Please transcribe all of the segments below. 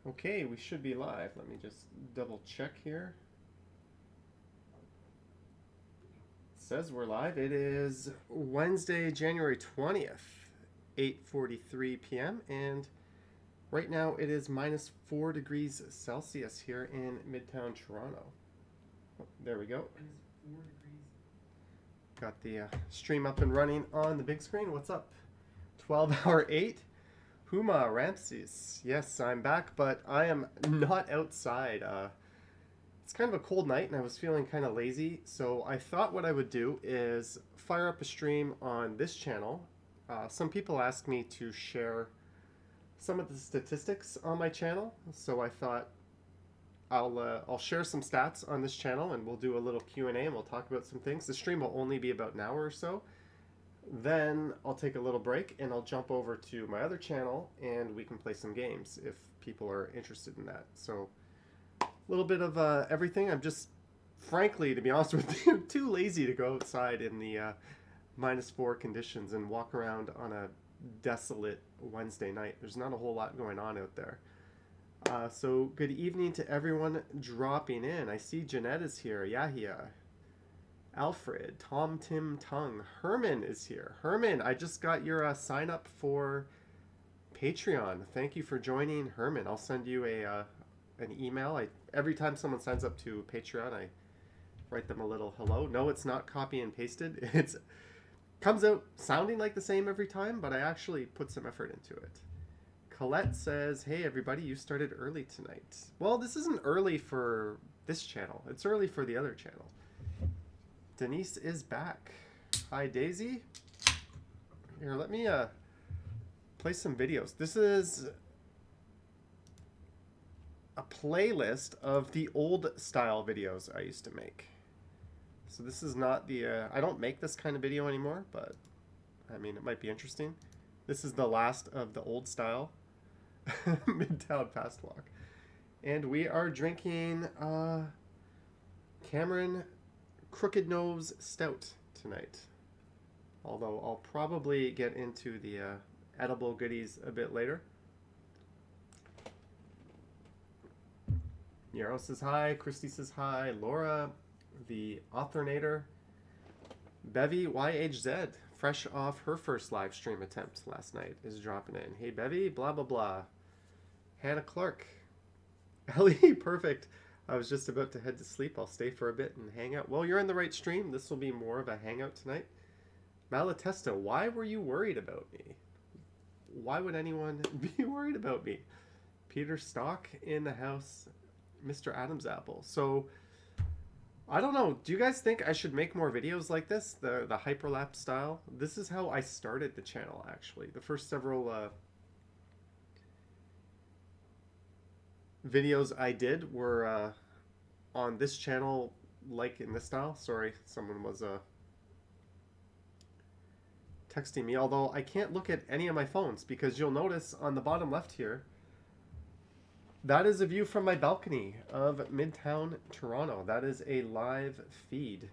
Okay, we should be live. Let me just double check here. It says we're live. It is Wednesday, January 20th, 8:43 p.m. and right now it is minus 4 degrees Celsius here in Midtown Toronto. Oh, there we go. Got the stream up and running on the big screen. What's up? 12 hour 8. Huma Ramses. Yes, I'm back, but I am not outside. It's kind of a cold night, and I was feeling kind of lazy, so I thought what I would do is fire up a stream on this channel. Some people asked me to share some of the statistics on my channel, so I thought I'll share some stats on this channel, and we'll do a little Q&A, and we'll talk about some things. The stream will only be about an hour or so. Then I'll take a little break and I'll jump over to my other channel and we can play some games if people are interested in that. So a little bit of everything. I'm just, frankly, to be honest with you, too lazy to go outside in the minus 4 conditions and walk around on a desolate Wednesday night. There's not a whole lot going on out there. So good evening to everyone dropping in. I see Jeanette is here. Yahia. Alfred, Tom, Tim, Tung, Herman is here. Herman, I just got your sign up for Patreon. Thank you for joining, Herman. I'll send you an email. Every time someone signs up to Patreon, I write them a little hello. No, it's not copy and pasted. It comes out sounding like the same every time, but I actually put some effort into it. Colette says, hey everybody, you started early tonight. Well, this isn't early for this channel. It's early for the other channel. Denise is back. Hi, Daisy. Here, let me play some videos. This is a playlist of the old style videos I used to make. So this is not the... I don't make this kind of video anymore, but I mean, it might be interesting. This is the last of the old style Midtown Fast Walk. And we are drinking Cameron Crooked Nose Stout tonight. Although I'll probably get into the edible goodies a bit later. Yarrow says hi. Christy says hi. Laura, the Authornator. Bevy YHZ, fresh off her first live stream attempt last night, is dropping in. Hey Bevy, blah blah blah. Hannah Clark. Ellie, perfect. I was just about to head to sleep. I'll stay for a bit and hang out. Well, you're in the right stream. This will be more of a hangout tonight. Malatesta, why were you worried about me? Why would anyone be worried about me? Peter Stock in the house. Mr. Adam's apple. So, I don't know. Do you guys think I should make more videos like this? The hyperlapse style? This is how I started the channel, actually. The first several... videos I did were on this channel, like in this style. Sorry, someone was texting me, although I can't look at any of my phones because you'll notice on the bottom left here, that is a view from my balcony of Midtown Toronto. That is a live feed.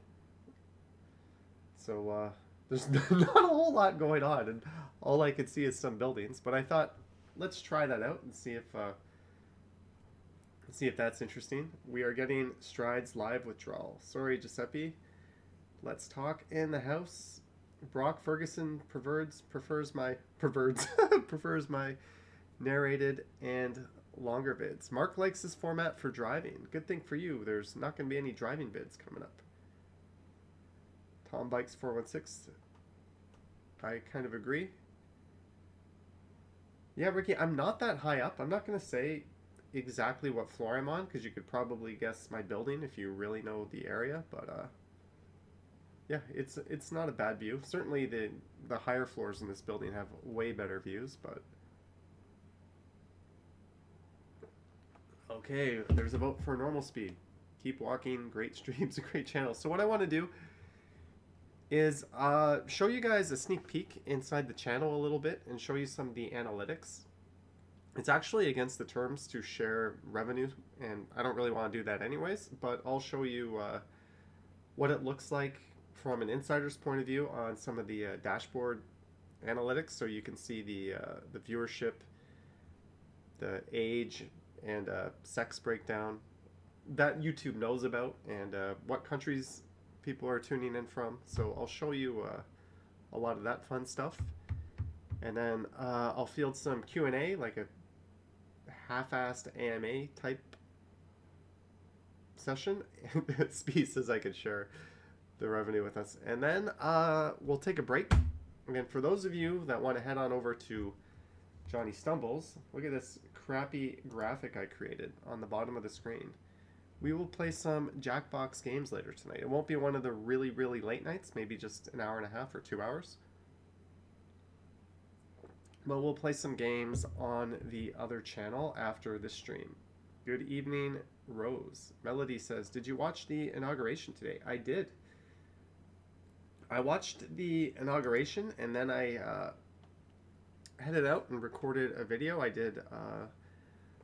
So there's not a whole lot going on, and all I could see is some buildings, but I thought, let's try that out and see if that's interesting. We are getting Strides live withdrawal. Sorry, Giuseppe. Let's talk in the house. Brock Ferguson prefers my prefers my narrated and longer vids. Mark likes this format for driving. Good thing for you. There's not going to be any driving vids coming up. Tom Bikes 416. I kind of agree. Yeah, Ricky, I'm not that high up. I'm not going to say exactly what floor I'm on because you could probably guess my building if you really know the area, but yeah, it's not a bad view. Certainly the higher floors in this building have way better views, but okay, there's a vote for normal speed. Keep walking, great streams, a great channel. So what I want to do is show you guys a sneak peek inside the channel a little bit and show you some of the analytics. It's actually against the terms to share revenue, and I don't really want to do that anyways, but I'll show you what it looks like from an insider's point of view on some of the dashboard analytics, so you can see the viewership, the age, and sex breakdown that YouTube knows about, and what countries people are tuning in from. So I'll show you a lot of that fun stuff. And then I'll field some Q&A, like a half-assed AMA type session. Speed says I could share the revenue with us. And then we'll take a break. Again, for those of you that want to head on over to Johnny Stumbles, look at this crappy graphic I created on the bottom of the screen. We will play some Jackbox games later tonight. It won't be one of the really, really late nights, maybe just an hour and a half or 2 hours. But we'll play some games on the other channel after the stream. Good evening, Rose. Melody says, did you watch the inauguration today? I did. I watched the inauguration, and then I headed out and recorded a video. I did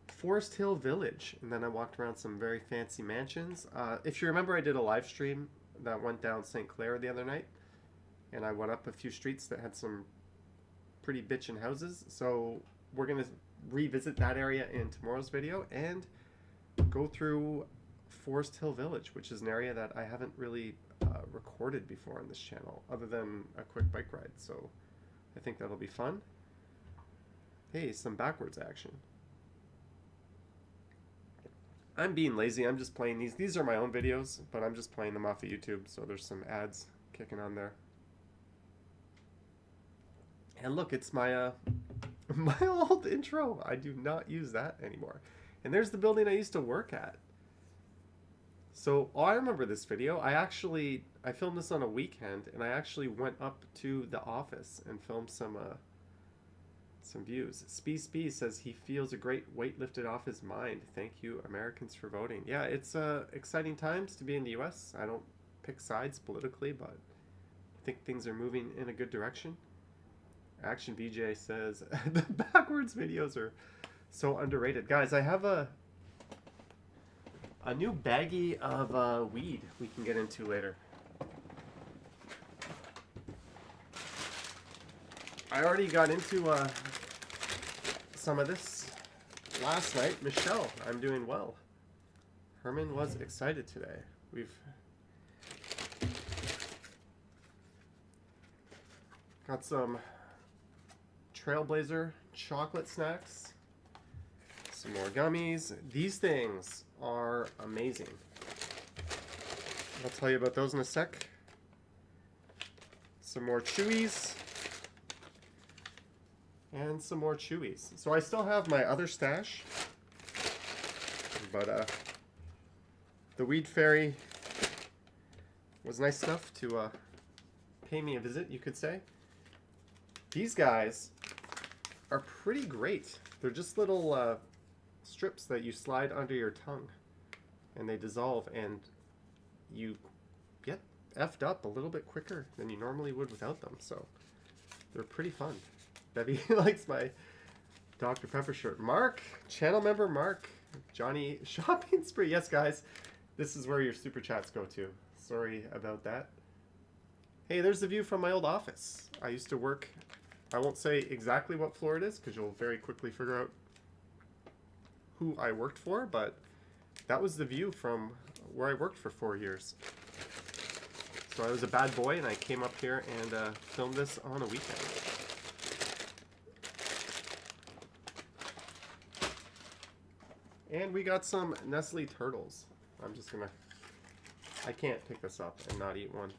Forest Hill Village, and then I walked around some very fancy mansions. If you remember, I did a live stream that went down St. Clair the other night, and I went up a few streets that had some pretty bitchin' houses. So we're going to revisit that area in tomorrow's video and go through Forest Hill Village, which is an area that I haven't really recorded before on this channel, other than a quick bike ride. So I think that'll be fun. Hey, some backwards action. I'm being lazy. I'm just playing these. These are my own videos, but I'm just playing them off of YouTube, so there's some ads kicking on there. And look, it's my my old intro. I do not use that anymore. And there's the building I used to work at. So I remember this video. I filmed this on a weekend, and I actually went up to the office and filmed some views. Spee says he feels a great weight lifted off his mind. Thank you, Americans, for voting. Yeah, it's exciting times to be in the U.S. I don't pick sides politically, but I think things are moving in a good direction. Action VJ says the backwards videos are so underrated. Guys, I have a new baggie of weed we can get into later. I already got into some of this last night. Michelle, I'm doing well. Herman was excited today. We've got some Trailblazer chocolate snacks, some more gummies. These things are amazing. I'll tell you about those in a sec. Some more Chewies. And some more Chewies. So I still have my other stash, but the Weed Fairy was nice enough to pay me a visit, you could say. These guys are pretty great. They're just little strips that you slide under your tongue, and they dissolve, and you get effed up a little bit quicker than you normally would without them. So they're pretty fun. Bevy likes my Dr. Pepper shirt. Mark, channel member Mark, Johnny shopping spree. Yes, guys, this is where your super chats go to. Sorry about that. Hey, there's the view from my old office. I used to work, I won't say exactly what floor it is because you'll very quickly figure out who I worked for, but that was the view from where I worked for 4 years. So I was a bad boy, and I came up here and filmed this on a weekend. And we got some Nestle turtles. I'm just gonna, I can't pick this up and not eat one.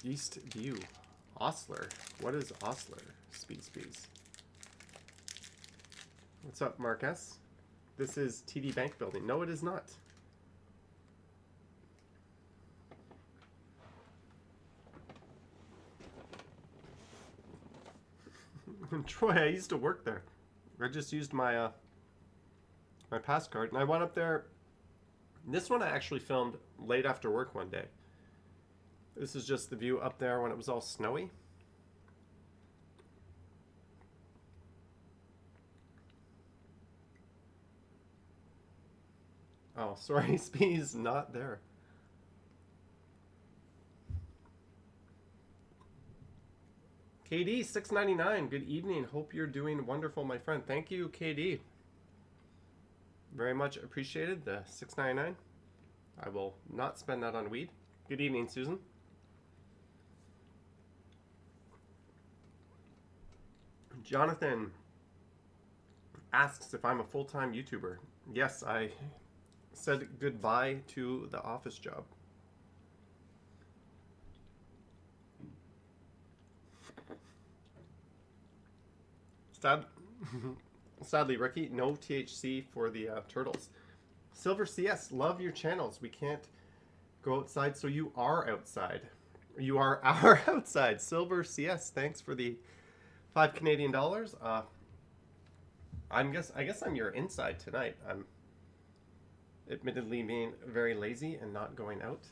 East View. Osler. What is Osler? Spees. What's up, Mark S? This is TD Bank Building. No, it is not. Troy, I used to work there. I just used my my pass card, and I went up there. This one I actually filmed late after work one day. This is just the view up there when it was all snowy. Oh, sorry, Spee's not there. KD 699. Good evening. Hope you're doing wonderful, my friend. Thank you, KD. Very much appreciated. The 699. I will not spend that on weed. Good evening, Susan. Jonathan asks if I'm a full-time YouTuber. Yes, I said goodbye to the office job. Sadly, Ricky, no THC for the turtles. Silver CS, love your channels. We can't go outside, so you are outside. You are our outside. Silver CS, thanks for the 5 Canadian dollars. I guess I'm your inside tonight. I'm admittedly being very lazy and not going out.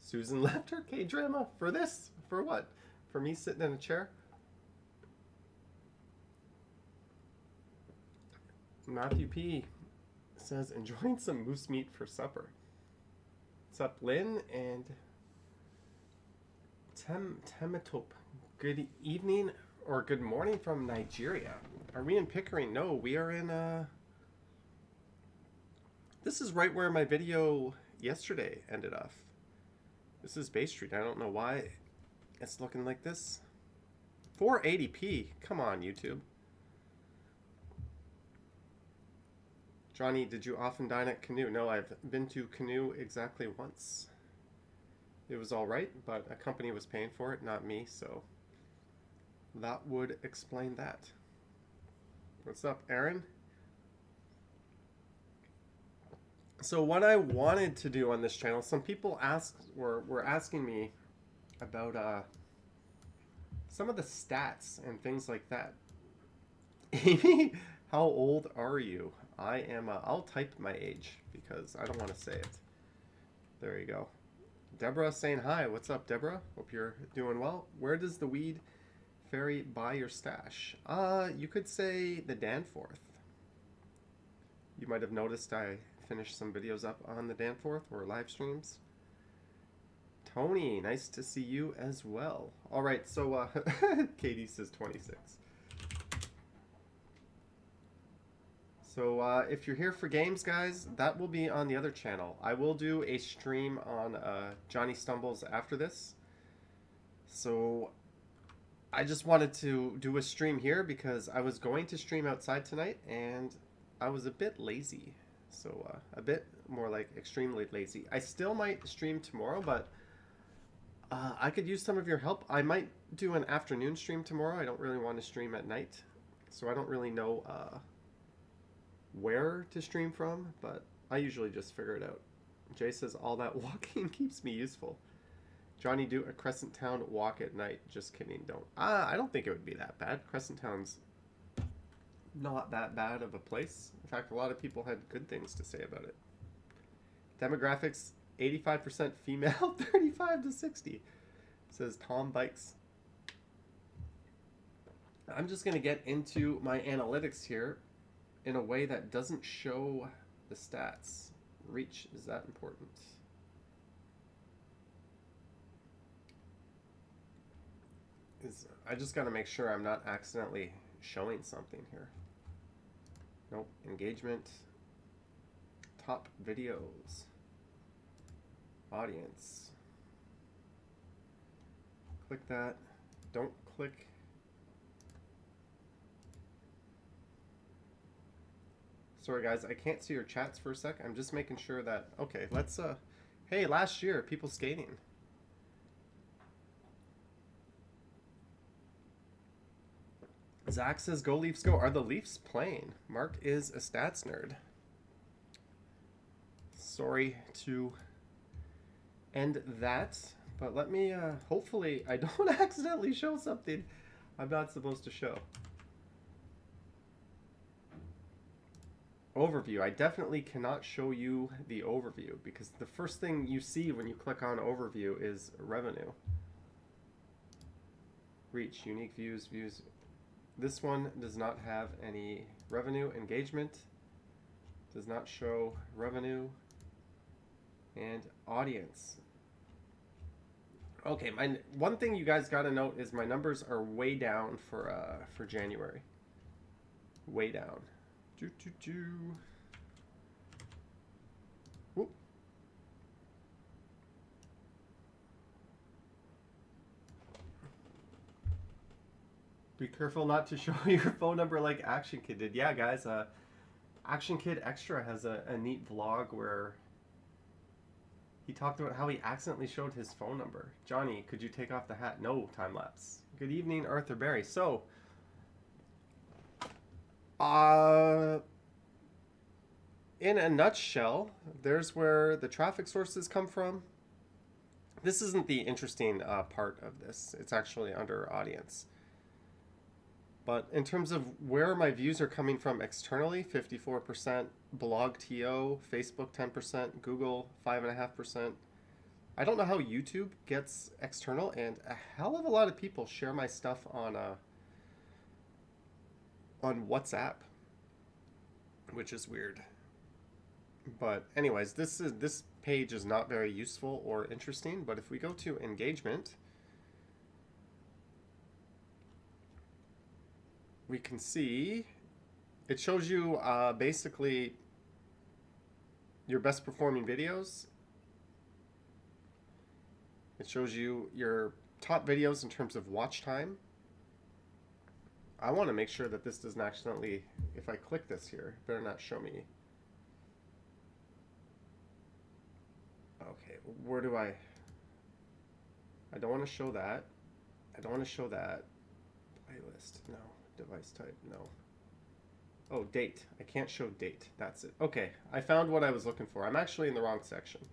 Susan left her K-drama for this? For what? For me sitting in a chair? Matthew P says, enjoying some moose meat for supper. What's up, Lynn and Tematope? Good evening or good morning from Nigeria. Are we in Pickering? No, we are in this is right where my video yesterday ended off. This is Bay Street. I don't know why it's looking like this. 480p. Come on, YouTube. Johnny, did you often dine at Canoe? No, I've been to Canoe exactly once. It was all right, but a company was paying for it, not me, so that would explain that. What's up, Aaron? So what I wanted to do on this channel, some people were asking me about some of the stats and things like that. Amy, how old are you? I am, I'll type my age because I don't want to say it. There you go. Deborah saying hi. What's up, Deborah? Hope you're doing well. Where does the weed fairy buy your stash? You could say the Danforth. You might have noticed I finished some videos up on the Danforth or live streams. Tony, nice to see you as well. All right, so Katie says 26. So if you're here for games, guys, that will be on the other channel. I will do a stream on Johnny Stumbles after this. So I just wanted to do a stream here because I was going to stream outside tonight and I was a bit lazy. So a bit more like extremely lazy. I still might stream tomorrow, but I could use some of your help. I might do an afternoon stream tomorrow. I don't really want to stream at night. So I don't really know where to stream from, but I usually just figure it out. Jay says, all that walking keeps me useful. Johnny, do a Crescent Town walk at night. Just kidding, don't. I don't think it would be that bad. Crescent Town's not that bad of a place. In fact, a lot of people had good things to say about it. Demographics, 85% female, 35 to 60. Says Tom Bikes. I'm just going to get into my analytics here in a way that doesn't show the stats. Reach, is that important? I just got to make sure I'm not accidentally showing something here. Nope. Engagement. Top videos. Audience. Click that. Don't click. Sorry guys, I can't see your chats for a sec. I'm just making sure that, okay, let's, hey, last year, people skating. Zach says, go Leafs go. Are the Leafs playing? Mark is a stats nerd. Sorry to end that, but let me, hopefully I don't accidentally show something I'm not supposed to show. Overview. I definitely cannot show you the overview because the first thing you see when you click on overview is revenue. Reach, unique views, views. This one does not have any revenue. Engagement does not show revenue. And audience. Okay, my one thing you guys got to note is my numbers are way down for January. Way down. Do do do. Whoop. Be careful not to show your phone number like Action Kid did. Yeah, guys. Action Kid Extra has a neat vlog where he talked about how he accidentally showed his phone number. Johnny, could you take off the hat? No, time lapse. Good evening, Arthur Berry. So, in a nutshell, there's where the traffic sources come from. This isn't the interesting part of this. It's actually under audience. But in terms of where my views are coming from externally, 54%, blog TO, Facebook 10%, Google 5.5%. I don't know how YouTube gets external, and a hell of a lot of people share my stuff on WhatsApp, which is weird. But anyways, this page is not very useful or interesting. But if we go to engagement, we can see it shows you basically your best performing videos. It shows you your top videos in terms of watch time. I want to make sure that this doesn't accidentally, if I click this here, it better not show me. Okay, where do I don't want to show that. I don't want to show that. Playlist, no. Device type, no. Oh, date. I can't show date. That's it. Okay, I found what I was looking for. I'm actually in the wrong section.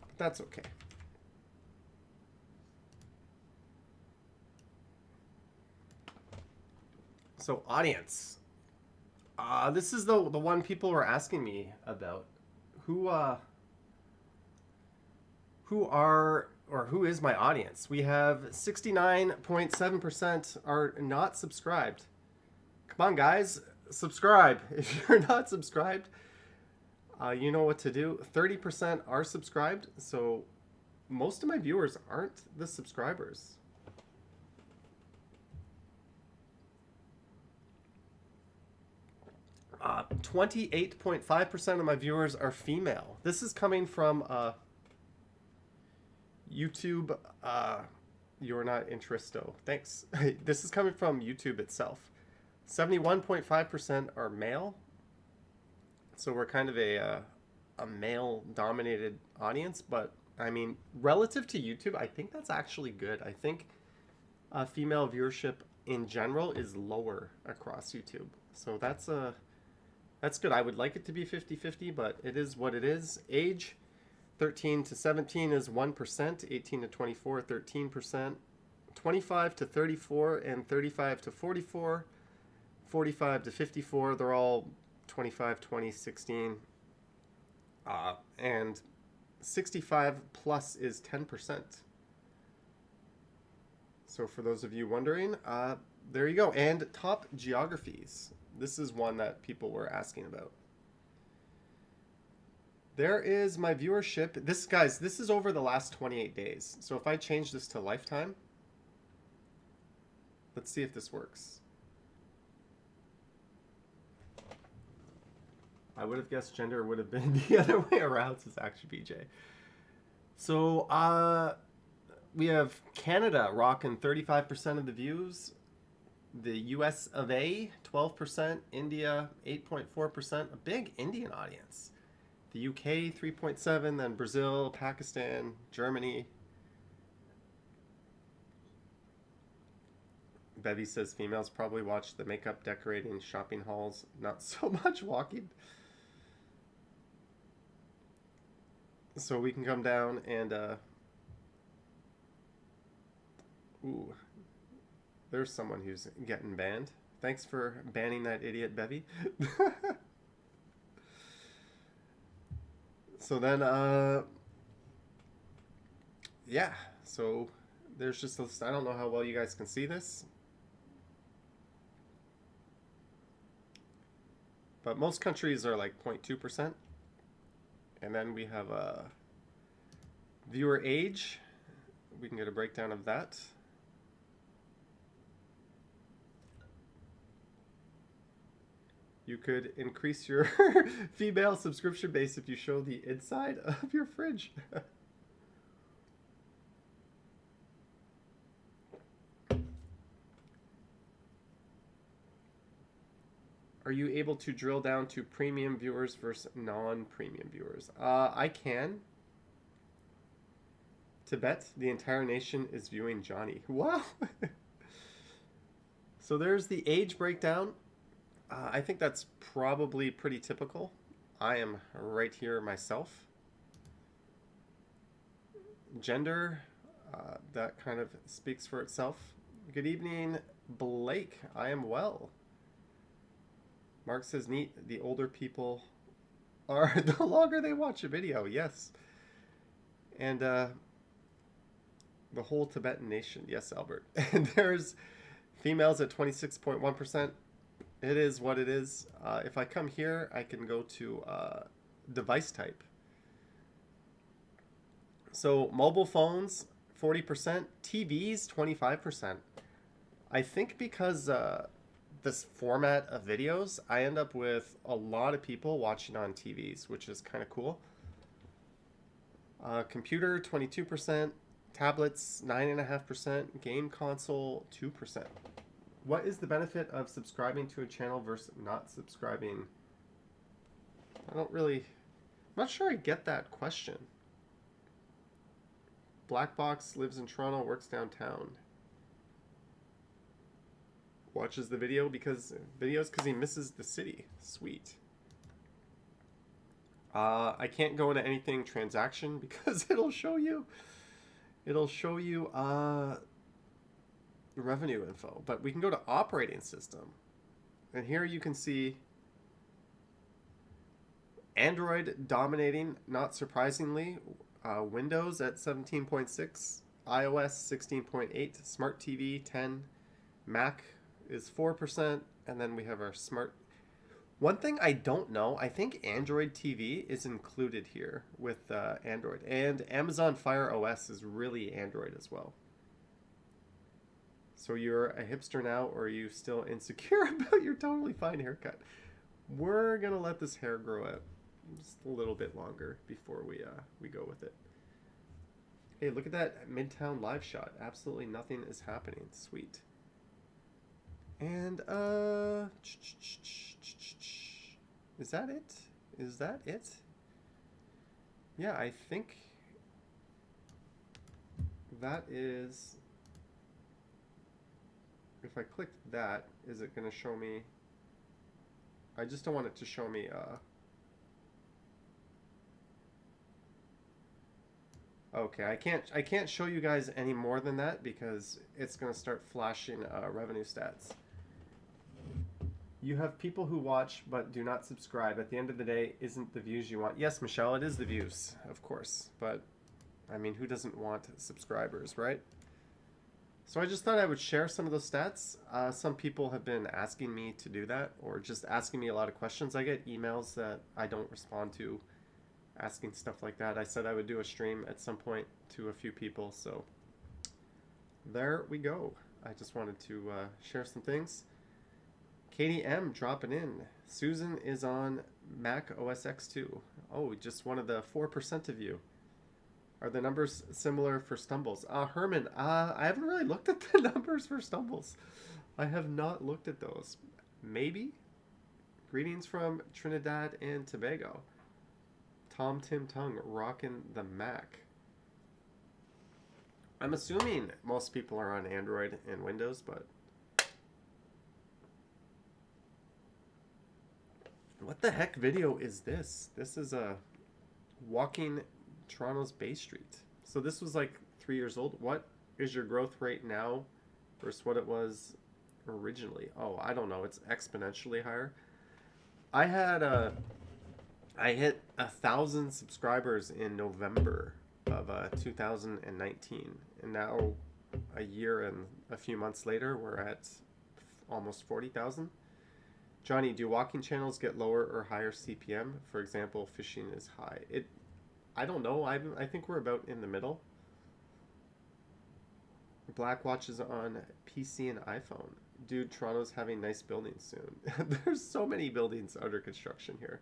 But that's okay. So, audience. This is the one people were asking me about. Who is my audience? We have 69.7% are not subscribed. Come on, guys, subscribe. If you're not subscribed, you know what to do. 30% are subscribed, so most of my viewers aren't the subscribers. Uh, 28.5% of my viewers are female. This is coming from YouTube. You're not interesto. Thanks. This is coming from YouTube itself. 71.5% are male. So we're kind of a male-dominated audience, but I mean, relative to YouTube, I think that's actually good. I think female viewership in general is lower across YouTube. So that's good. I would like it to be 50-50, but it is what it is. Age, 13 to 17 is 1%, 18 to 24, 13%, 25 to 34, and 35 to 44, 45 to 54, they're all 25, 20, 16, and 65 plus is 10%. So for those of you wondering, there you go. And top geographies. This is one that people were asking about. There is my viewership. This, guys, this is over the last 28 days. So if I change this to lifetime, let's see if this works. I would have guessed gender would have been the other way around, says actually BJ. So we have Canada rocking 35% of the views. The US of A, 12%. India, 8.4%. A big Indian audience. The UK, 3.7%. Then Brazil, Pakistan, Germany. Bevy says females probably watch the makeup, decorating, shopping hauls. Not so much walking. So we can come down and... ooh. There's someone who's getting banned. Thanks for banning that idiot Bevy. So then, yeah. So there's just a list. I don't know how well you guys can see this. But most countries are like 0.2%. And then we have viewer age. we can get a breakdown of that. You could increase your female subscription base if you show the inside of your fridge. Are you able to drill down to premium viewers versus non-premium viewers? I can. Tibet, the entire nation is viewing Johnny. Wow. So there's the age breakdown. I think that's probably pretty typical. I am right here myself. Gender, that kind of speaks for itself. Good evening, Blake. I am well. Mark says, neat. The older people are the longer they watch a video. Yes. And the whole Tibetan nation. Yes, Albert. And there's females at 26.1%. It is what it is. If I come here, I can go to device type. So mobile phones, 40%. TVs, 25%. I think because this format of videos, I end up with a lot of people watching on TVs, which is kind of cool. Computer, 22%. Tablets, 9.5%. Game console, 2%. What is the benefit of subscribing to a channel versus not subscribing? I'm not sure I get that question. Black Box lives in Toronto, works downtown. Watches the videos because he misses the city. Sweet. I can't go into anything transaction because it'll show you revenue info. But we can go to operating system. And here you can see Android dominating, not surprisingly. Windows at 17.6, iOS 16.8, Smart TV 10, Mac is 4%, and then we have our smart. One thing I don't know, I think Android TV is included here with Android, and Amazon Fire OS is really Android as well. So you're a hipster now, or are you still insecure about your totally fine haircut? We're gonna let this hair grow out just a little bit longer before we go with it. Hey, look at that Midtown live shot. Absolutely nothing is happening. Sweet. And is that it? Is that it? Yeah, I think that is. If I click that, is it going to show me? I just don't want it to show me okay, I can't show you guys any more than that because it's going to start flashing revenue stats. You have people who watch but do not subscribe. At the end of the day, isn't the views you want? Yes, Michelle, it is the views, of course. But, I mean, who doesn't want subscribers, right? So I just thought I would share some of those stats. Some people have been asking me to do that or just asking me a lot of questions. I get emails that I don't respond to asking stuff like that. I said I would do a stream at some point to a few people. So there we go. I just wanted to share some things. Katie M dropping in. Susan is on Mac OS X too. Oh, just one of the 4% of you. Are the numbers similar for Stumbles? Herman, I haven't really looked at the numbers for Stumbles. I have not looked at those. Maybe? Greetings from Trinidad and Tobago. Tom Tim Tung rocking the Mac. I'm assuming most people are on Android and Windows, but what the heck video is this? This is a walking Toronto's Bay Street. So this was like 3 years old. What is your growth rate now versus what it was originally? Oh, I don't know. It's exponentially higher. I hit 1,000 subscribers in November of 2019, and now a year and a few months later, we're at almost 40,000. Johnny, do walking channels get lower or higher CPM? For example, fishing is high. I don't know. I think we're about in the middle. Black watches on PC and iPhone. Dude, Toronto's having nice buildings soon. There's so many buildings under construction here.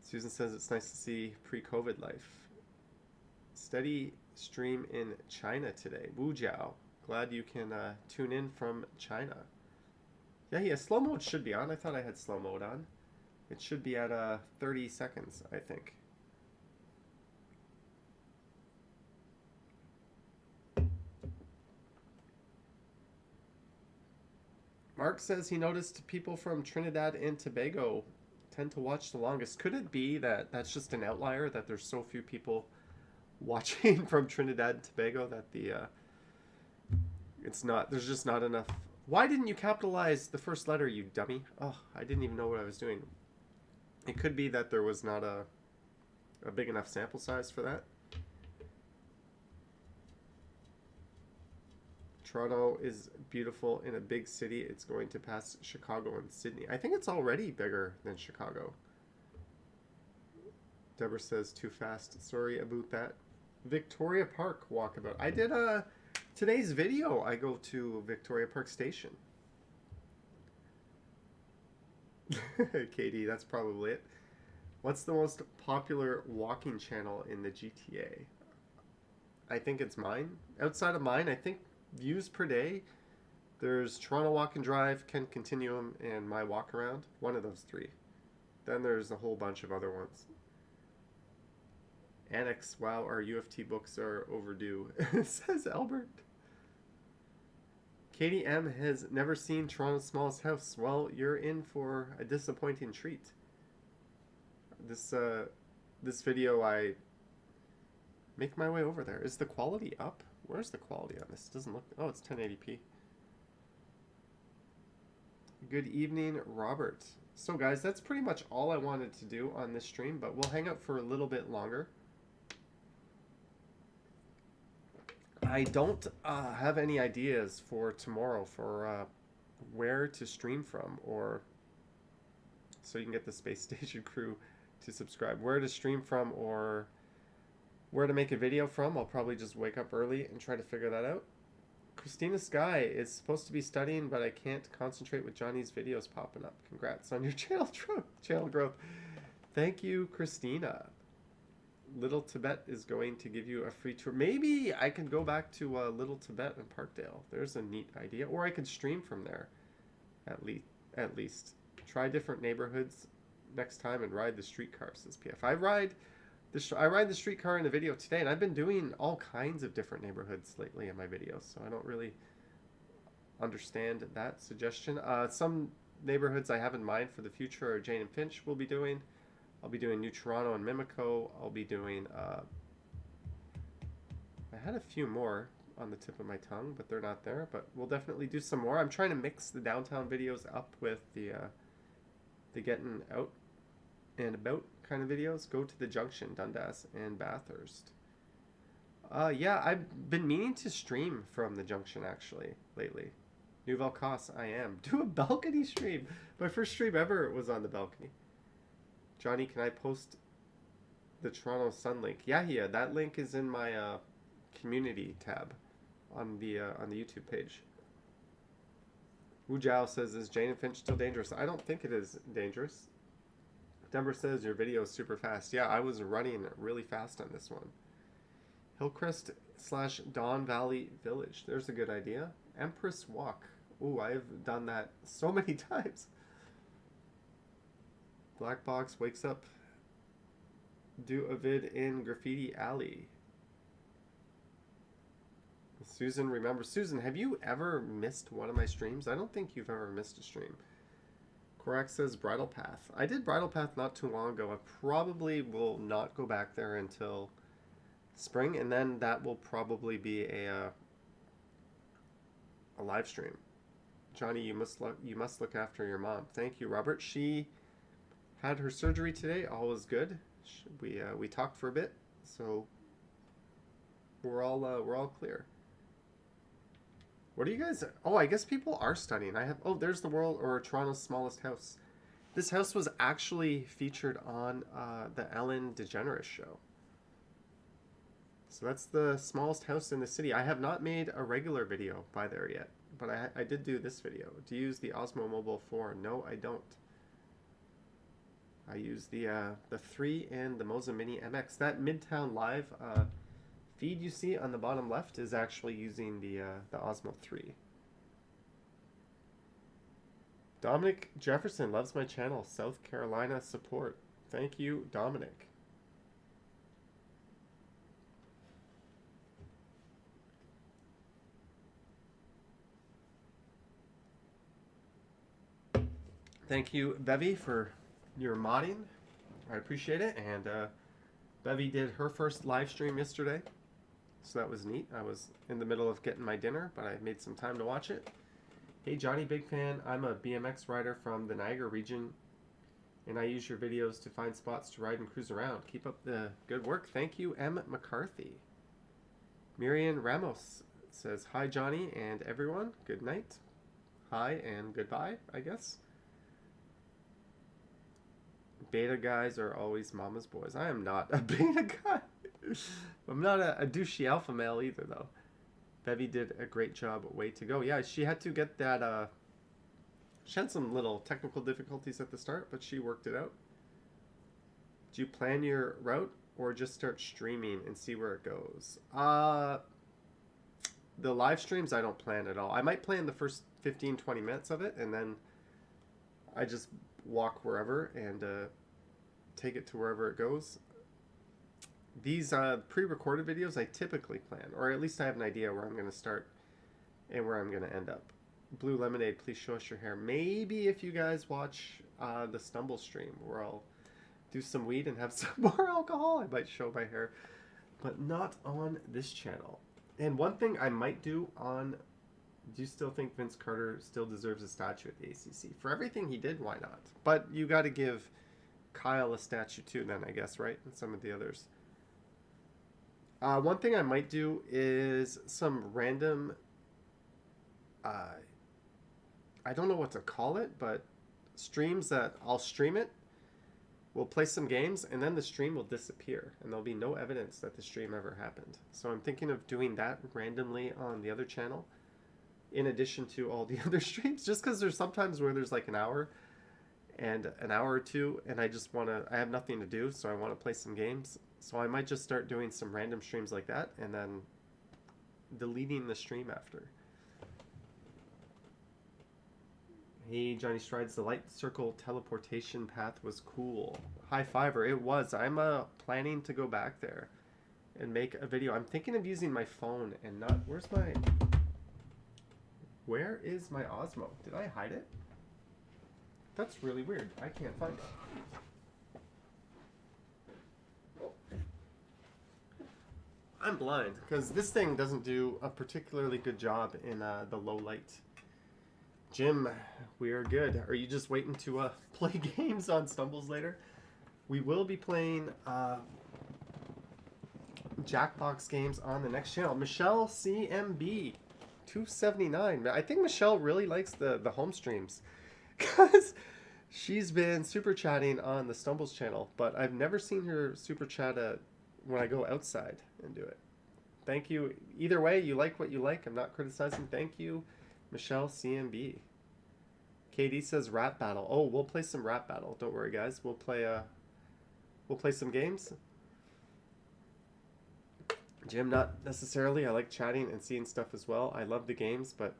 Susan says it's nice to see pre-COVID life. Steady stream in China today. Wu Jiao. Glad you can tune in from China. Yeah, slow mode should be on. I thought I had slow mode on. It should be at 30 seconds, I think. Mark says he noticed people from Trinidad and Tobago tend to watch the longest. Could it be that that's just an outlier, that there's so few people watching from Trinidad and Tobago that there's just not enough. Why didn't you capitalize the first letter, you dummy? Oh, I didn't even know what I was doing. It could be that there was not a big enough sample size for that. Toronto is beautiful in a big city. It's going to pass Chicago and Sydney. I think it's already bigger than Chicago. Deborah says too fast. Sorry about that. Victoria Park walkabout. I did today's video. I go to Victoria Park Station. Katie, that's probably it. What's the most popular walking channel in the GTA? I think it's mine. Outside of mine, I think views per day, there's Toronto Walk and Drive, Kent Continuum, and My Walk Around. One of those three. Then there's a whole bunch of other ones. Annex, wow, our UFT books are overdue, says Albert. Katie M has never seen Toronto's Smallest House. Well, you're in for a disappointing treat. This video, I make my way over there. Is the quality up? Where's the quality on this? It doesn't look... Oh, it's 1080p. Good evening, Robert. So, guys, that's pretty much all I wanted to do on this stream, but we'll hang out for a little bit longer. I don't have any ideas for tomorrow for where to stream from, or so you can get the Space Station crew to subscribe. Where to stream from or where to make a video from. I'll probably just wake up early and try to figure that out. Christina Sky is supposed to be studying, but I can't concentrate with Johnny's videos popping up. Congrats on your channel growth. Thank you, Christina. Little Tibet is going to give you a free tour. Maybe I can go back to Little Tibet in Parkdale. There's a neat idea. Or I could stream from there, at least. Try different neighborhoods next time and ride the streetcar, says PF. I ride the streetcar in the video today, and I've been doing all kinds of different neighborhoods lately in my videos, so I don't really understand that suggestion. Some neighborhoods I have in mind for the future are Jane and Finch will be doing. I'll be doing New Toronto and Mimico. I'll be doing, I had a few more on the tip of my tongue, but they're not there. But we'll definitely do some more. I'm trying to mix the downtown videos up with the getting out and about kind of videos. Go to the Junction, Dundas, and Bathurst. Yeah, I've been meaning to stream from the Junction, actually, lately. Nouvelle Cosse, I am. Do a balcony stream. My first stream ever was on the balcony. Johnny, can I post the Toronto Sun link? Yeah, that link is in my community tab on the YouTube page. Wu Jiao says, is Jane and Finch still dangerous? I don't think it is dangerous. Denver says, your video is super fast. Yeah, I was running really fast on this one. Hillcrest / Don Valley Village. There's a good idea. Empress Walk. Ooh, I've done that so many times. Black Box wakes up. Do a vid in Graffiti Alley. Susan, remember. Susan, have you ever missed one of my streams? I don't think you've ever missed a stream. Korak says Bridle Path. I did Bridle Path not too long ago. I probably will not go back there until spring, and then that will probably be a live stream. Johnny, you must look after your mom. Thank you, Robert. She had her surgery today. All was good. We talked for a bit, so we're all clear. What are you guys? Oh, I guess people are studying. There's the world or Toronto's Smallest House. This house was actually featured on the Ellen DeGeneres show. So that's the smallest house in the city. I have not made a regular video by there yet, but I did do this video. Do you use the Osmo Mobile 4? No, I don't. I use the 3 and the Moza Mini MX. That Midtown Live feed you see on the bottom left is actually using the Osmo 3. Dominic Jefferson loves my channel. South Carolina support. Thank you, Dominic. Thank you, Bevy, for your modding. I appreciate it. And Bevy did her first live stream yesterday, so that was neat. I was in the middle of getting my dinner, but I made some time to watch it. Hey Johnny, big fan. I'm a BMX rider from the Niagara region, and I use your videos to find spots to ride and cruise around. Keep up the good work. Thank you, M. McCarthy. Miriam Ramos says, hi Johnny and everyone. Good night. Hi and goodbye, I guess. Beta guys are always mama's boys. I am not a beta guy. I'm not a douchey alpha male either, though. Bevy did a great job. Way to go. Yeah, she had to get that... she had some little technical difficulties at the start, but she worked it out. Do you plan your route or just start streaming and see where it goes? The live streams, I don't plan at all. I might plan the first 15-20 minutes of it, and then I just walk wherever and take it to wherever it goes. These pre-recorded videos I typically plan, or at least I have an idea where I'm going to start and where I'm going to end up. Blue Lemonade, please show us your hair. Maybe if you guys watch the Stumble stream where I'll do some weed and have some more alcohol, I might show my hair, but not on this channel. And one thing I might do on... Do you still think Vince Carter still deserves a statue at the ACC? For everything he did, why not? But you got to give Kyle a statue too then, I guess, right? And some of the others. One thing I might do is some random... I don't know what to call it, but streams that I'll stream it. We'll play some games, and then the stream will disappear, and there'll be no evidence that the stream ever happened. So I'm thinking of doing that randomly on the other channel, in addition to all the other streams, just because there's sometimes where there's like an hour or two, and I just want to, I have nothing to do, so I want to play some games. So I might just start doing some random streams like that, and then deleting the stream after. Hey, Johnny Strides, the light circle teleportation path was cool. High fiver, it was. I'm planning to go back there and make a video. I'm thinking of using my phone and not... Where is my Osmo? Did I hide it? That's really weird. I can't find it. I'm blind because this thing doesn't do a particularly good job in the low light. Jim, we are good. Are you just waiting to play games on Stumbles later? We will be playing Jackbox games on the next channel. Michelle CMB 279. I think Michelle really likes the home streams because she's been super chatting on the Stumbles channel, but I've never seen her super chat when I go outside and do it. Thank you. Either way, you like what you like. I'm not criticizing. Thank you, Michelle CMB. KD says rap battle. Oh, we'll play some rap battle. Don't worry, guys. We'll play some games. Jim, not necessarily. I like chatting and seeing stuff as well. I love the games, but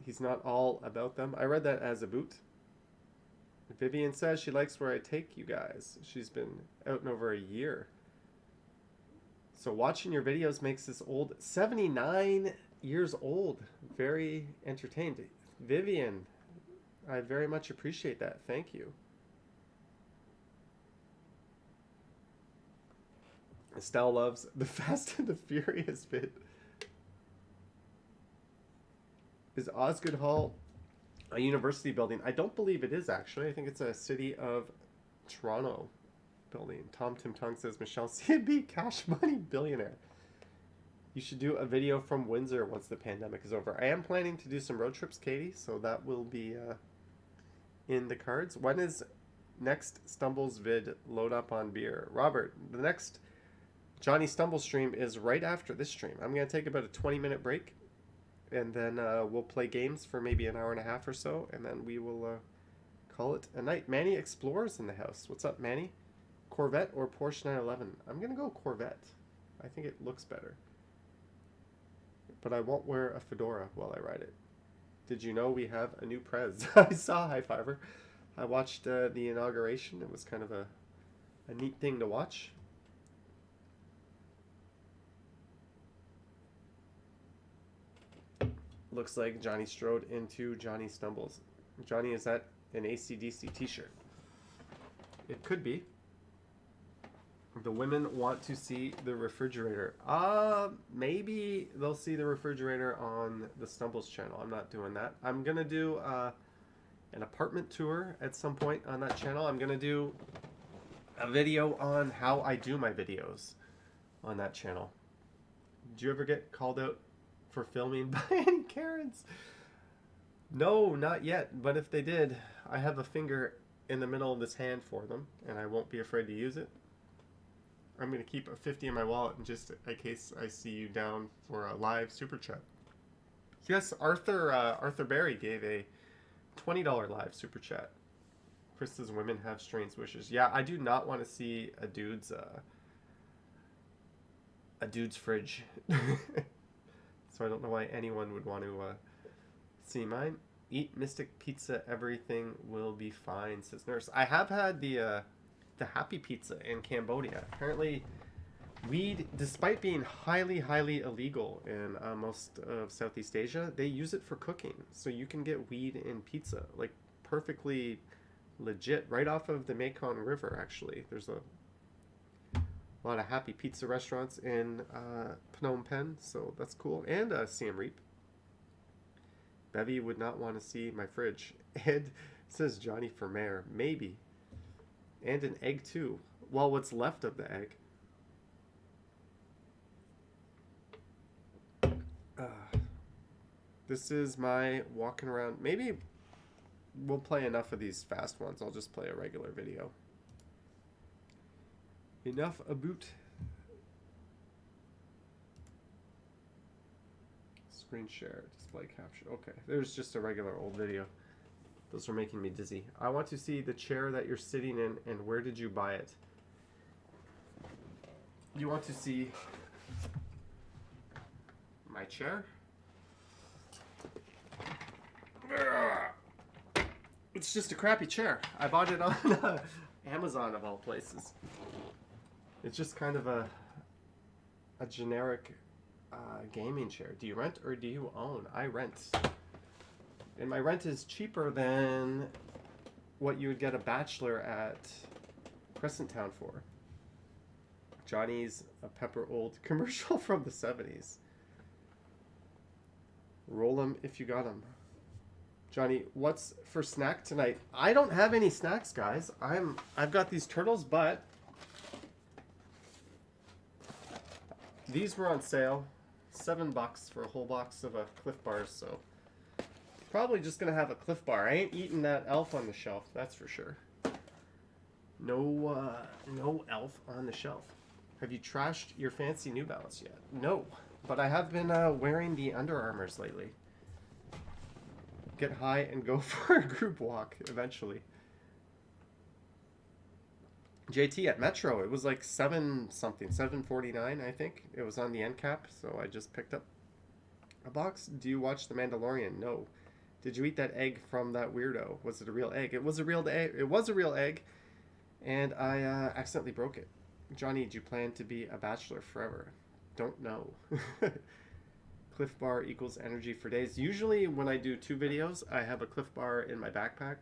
he's not all about them. I read that as a boot. Vivian says she likes where I take you guys. She's been out in over a year. So watching your videos makes this old 79 years old very entertained. Vivian, I very much appreciate that. Thank you. Estelle loves the Fast and the Furious bit. Is Osgood Hall a university building? I don't believe it is, actually. I think it's a City of Toronto building. Tom Tim Tongue says Michelle CNB cash money billionaire. You should do a video from Windsor once the pandemic is over. I am planning to do some road trips, Katie, so that will be in the cards. When is next Stumbles vid load up on beer? Robert, the next Johnny Stumble stream is right after this stream. I'm going to take about a 20-minute break, and then we'll play games for maybe an hour and a half or so, and then we will call it a night. Manny Explorers in the house. What's up, Manny? Corvette or Porsche 911? I'm going to go Corvette. I think it looks better. But I won't wear a fedora while I ride it. Did you know we have a new prez? I saw High Fiver. I watched the inauguration. It was kind of a neat thing to watch. Looks like Johnny strode into Johnny Stumbles. Johnny, is that an AC/DC t-shirt? It could be. The women want to see the refrigerator. Maybe they'll see the refrigerator on the Stumbles channel. I'm not doing that. I'm going to do an apartment tour at some point on that channel. I'm going to do a video on how I do my videos on that channel. Did you ever get called out for filming by any Karens? No, not yet. But if they did, I have a finger in the middle of this hand for them, and I won't be afraid to use it. I'm going to keep a 50 in my wallet in just in case I see you down for a live super chat. Yes, Arthur Berry gave a $20 live super chat. Chris says women have strange wishes. Yeah, I do not want to see a dude's fridge. So I don't know why anyone would want to see mine. Eat Mystic Pizza, everything will be fine, says Nurse. I have had the Happy Pizza in Cambodia. Apparently, weed, despite being highly, highly illegal in most of Southeast Asia, they use it for cooking. So you can get weed in pizza, like perfectly legit, right off of the Mekong River, actually. There's a lot of Happy Pizza restaurants in Phnom Penh, so that's cool. And Siem Reap. Bevy would not want to see my fridge. Ed says Johnny for mayor. Maybe. And an egg too. Well, what's left of the egg. This is my walking around. Maybe we'll play enough of these fast ones. I'll just play a regular video. Enough about. Screen share, display capture. Okay, there's just a regular old video. Those are making me dizzy. I want to see the chair that you're sitting in and where did you buy it? You want to see my chair? It's just a crappy chair. I bought it on Amazon of all places. It's just kind of a generic gaming chair. Do you rent or do you own? I rent. And my rent is cheaper than what you would get a bachelor at Crescent Town for. Johnny's a Pepper Old commercial from the 70s. Roll 'em if you got 'em. Johnny, what's for snack tonight? I don't have any snacks, guys. I've got these turtles, but these were on sale. $7 for a whole box of Cliff Bars, so probably just gonna have a Cliff Bar. I ain't eating that Elf on the shelf, that's for sure. No Elf on the shelf. Have you trashed your fancy New Balance yet? No, but I have been wearing the Under Armours lately. Get high and go for a group walk eventually. JT at Metro, it was like 7.49, I think. It was on the end cap, so I just picked up a box. Do you watch The Mandalorian? No. Did you eat that egg from that weirdo? Was it a real egg? It was a real egg. It was a real egg, and I accidentally broke it. Johnny, do you plan to be a bachelor forever? Don't know. Cliff Bar equals energy for days. Usually when I do 2 videos, I have a Cliff Bar in my backpack.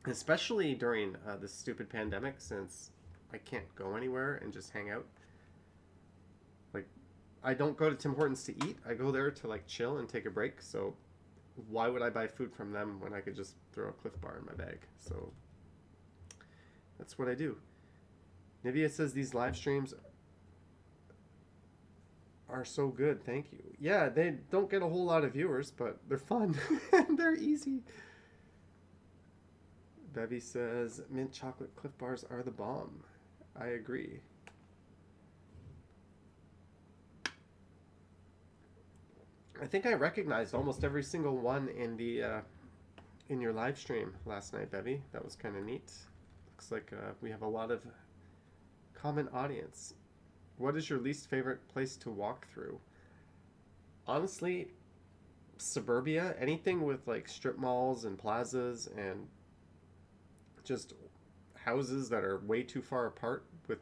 Especially during this stupid pandemic, since I can't go anywhere and just hang out. Like, I don't go to Tim Hortons to eat. I go there to like chill and take a break. So why would I buy food from them when I could just throw a Cliff Bar in my bag? So that's what I do. Nivea says these live streams are so good. Thank you. Yeah, they don't get a whole lot of viewers, but they're fun and they're easy. Bevy says mint chocolate Cliff Bars are the bomb. I agree. I think I recognized almost every single one in your live stream last night, Bevy. That was kind of neat. Looks like we have a lot of common audience. What is your least favorite place to walk through? Honestly, suburbia, anything with like strip malls and plazas and just houses that are way too far apart with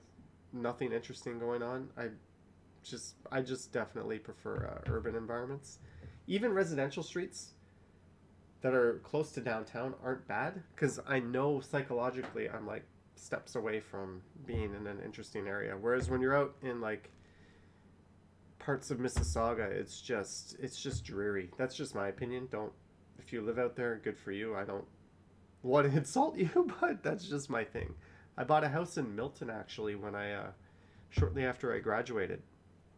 nothing interesting going on. I just definitely prefer urban environments. Even residential streets that are close to downtown aren't bad because I know psychologically I'm like steps away from being in an interesting area. Whereas when you're out in like parts of Mississauga, it's just dreary. That's just my opinion. Don't If you live out there, good for you. I don't want to insult you, but that's just my thing. I bought a house in Milton actually when I shortly after I graduated,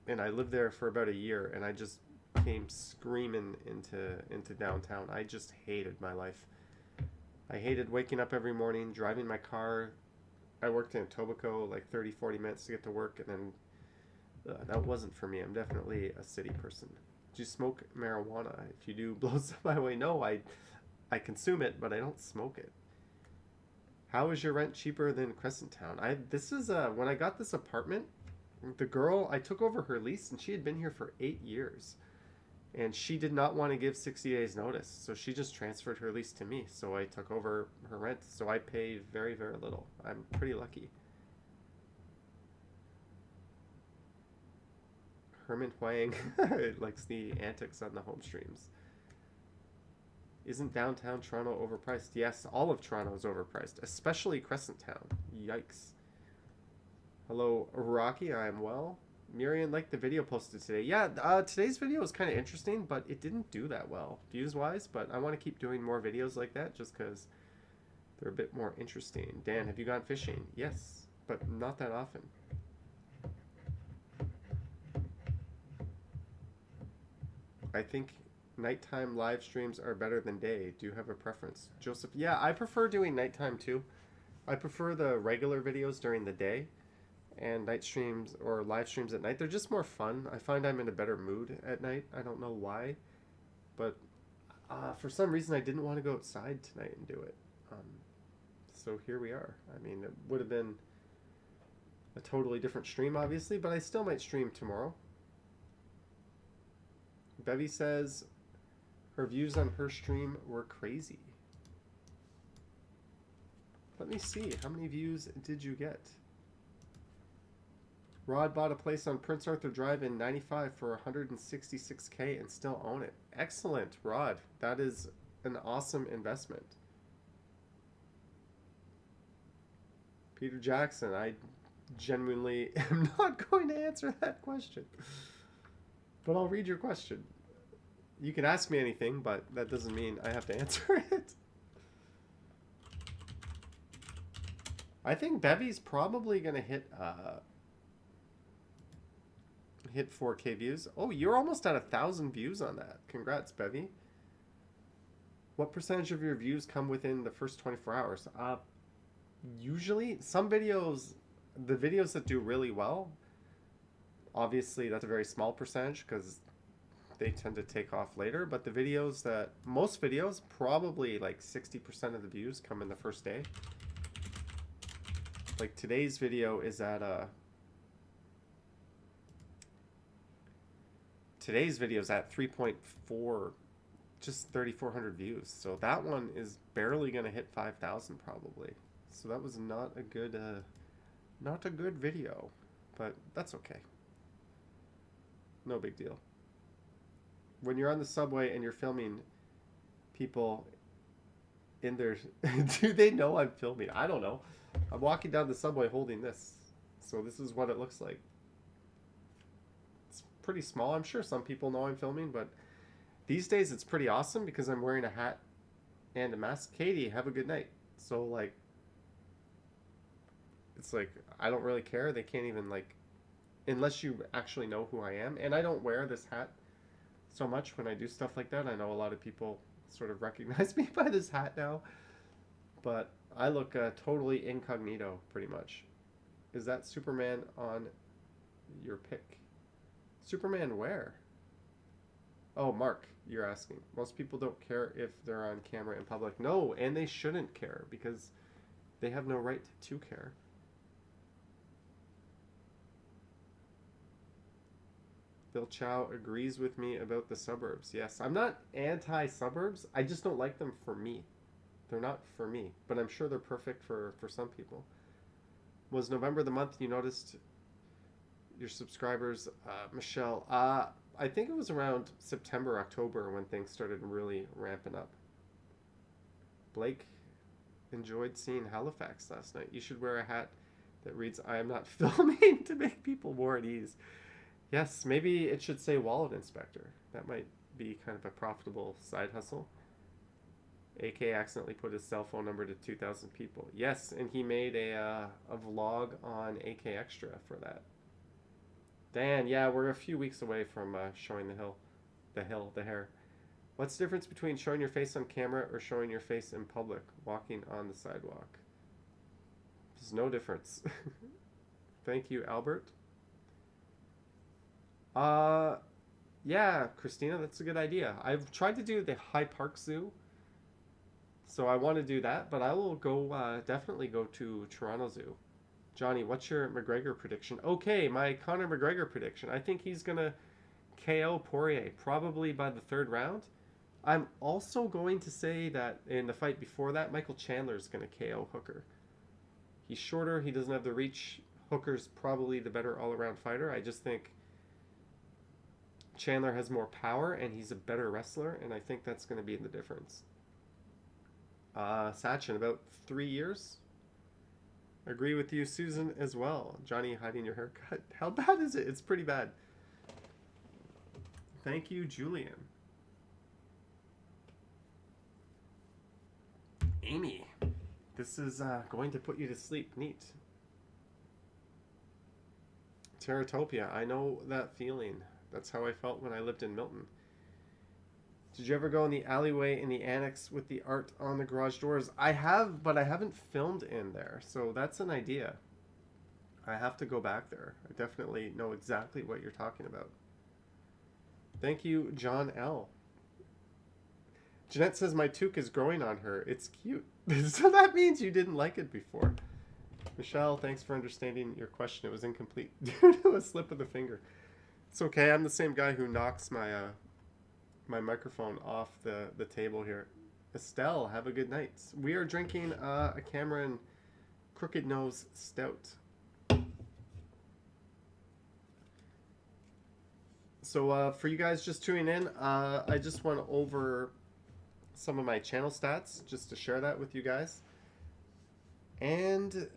and I lived there for about a year, and I just came screaming into downtown. I just hated my life. I hated waking up every morning, driving my car. I worked in Etobicoke, like 30-40 minutes to get to work, and then that wasn't for me. I'm definitely a city person. Do you smoke marijuana? If you do, blow some my way. No, I consume it, but I don't smoke it. How is your rent cheaper than Crescent Town? This is when I got this apartment, the girl, I took over her lease, and she had been here for 8 years. And she did not want to give 60 days notice, so she just transferred her lease to me. So I took over her rent, so I pay very, very little. I'm pretty lucky. Herman Huang likes the antics on the home streams. Isn't downtown Toronto overpriced? Yes, all of Toronto is overpriced, especially Crescent Town. Yikes. Hello, Rocky, I am well. Miriam liked the video posted today. Yeah, today's video was kind of interesting, but it didn't do that well views-wise, but I want to keep doing more videos like that just because they're a bit more interesting. Dan, have you gone fishing? Yes, but not that often. I think nighttime live streams are better than day. Do you have a preference? Joseph, yeah, I prefer doing nighttime too. I prefer the regular videos during the day and night streams or live streams at night. They're just more fun. I find I'm in a better mood at night. I don't know why, but for some reason I didn't want to go outside tonight and do it. So here we are. I mean, it would have been a totally different stream, obviously, but I still might stream tomorrow. Bevy says her views on her stream were crazy. Let me see. How many views did you get? Rod bought a place on Prince Arthur Drive in 95 for $166K and still own it. Excellent, Rod. That is an awesome investment. Peter Jackson, I genuinely am not going to answer that question. But I'll read your question. You can ask me anything, but that doesn't mean I have to answer it. I think Bevy's probably going to hit 4K views. Oh, you're almost at 1,000 views on that. Congrats, Bevy. What percentage of your views come within the first 24 hours? Usually, some videos, the videos that do really well, obviously that's a very small percentage because they tend to take off later, but the videos that, most videos, probably like 60% of the views come in the first day. Like today's video is at today's video is at 3.4, just 3,400 views. So that one is barely going to hit 5,000 probably. So that was not a good video, but that's okay. No big deal. When you're on the subway and you're filming people in their... do they know I'm filming? I don't know. I'm walking down the subway holding this. So this is what it looks like. It's pretty small. I'm sure some people know I'm filming, but these days it's pretty awesome because I'm wearing a hat and a mask. Katie, have a good night. So, like, it's like, I don't really care. They can't even, like, unless you actually know who I am. And I don't wear this hat so much when I do stuff like that. I know a lot of people sort of recognize me by this hat now, but I look totally incognito pretty much. Is that Superman on your pic? Superman where? Oh, Mark, you're asking. Most people don't care if they're on camera in public. No, and they shouldn't care because they have no right to care. Bill Chow agrees with me about the suburbs. Yes, I'm not anti-suburbs. I just don't like them for me. They're not for me, but I'm sure they're perfect for some people. Was November the month you noticed your subscribers, Michelle? I think it was around September, October when things started really ramping up. Blake enjoyed seeing Halifax last night. You should wear a hat that reads, I am not filming, to make people more at ease. Yes, maybe it should say wallet inspector. That might be kind of a profitable side hustle. AK accidentally put his cell phone number to 2,000 people. Yes, and he made a vlog on AK Extra for that. Dan, yeah, we're a few weeks away from showing the hair. What's the difference between showing your face on camera or showing your face in public, walking on the sidewalk? There's no difference. Thank you, Albert. Yeah, Christina, that's a good idea. I've tried to do the High Park Zoo, so I want to do that, but I will go definitely go to Toronto Zoo. Johnny, what's your McGregor prediction? Okay, my Conor McGregor prediction. I think he's gonna KO Poirier probably by the third round. I'm also going to say that in the fight before that, Michael Chandler's gonna KO Hooker. He's shorter. He doesn't have the reach. Hooker's probably the better all-around fighter. I just think Chandler has more power and he's a better wrestler, and I think that's going to be the difference. Sachin, about 3 years. Agree with you, Susan, as well. Johnny hiding your haircut. How bad is it? It's pretty bad. Thank you, Julian. Amy, this is going to put you to sleep. Neat. Terratopia, I know that feeling. That's how I felt when I lived in Milton. Did you ever go in the alleyway in the annex with the art on the garage doors? I have, but I haven't filmed in there, so that's an idea. I have to go back there. I definitely know exactly what you're talking about. Thank you, John L. Jeanette says my toque is growing on her. It's cute. So that means you didn't like it before. Michelle, thanks for understanding your question. It was incomplete due to a slip of the finger. It's okay. I'm the same guy who knocks my my microphone off the table here. Estelle, have a good night. We are drinking a Cameron Crooked Nose Stout. So for you guys just tuning in, I just went over some of my channel stats just to share that with you guys. And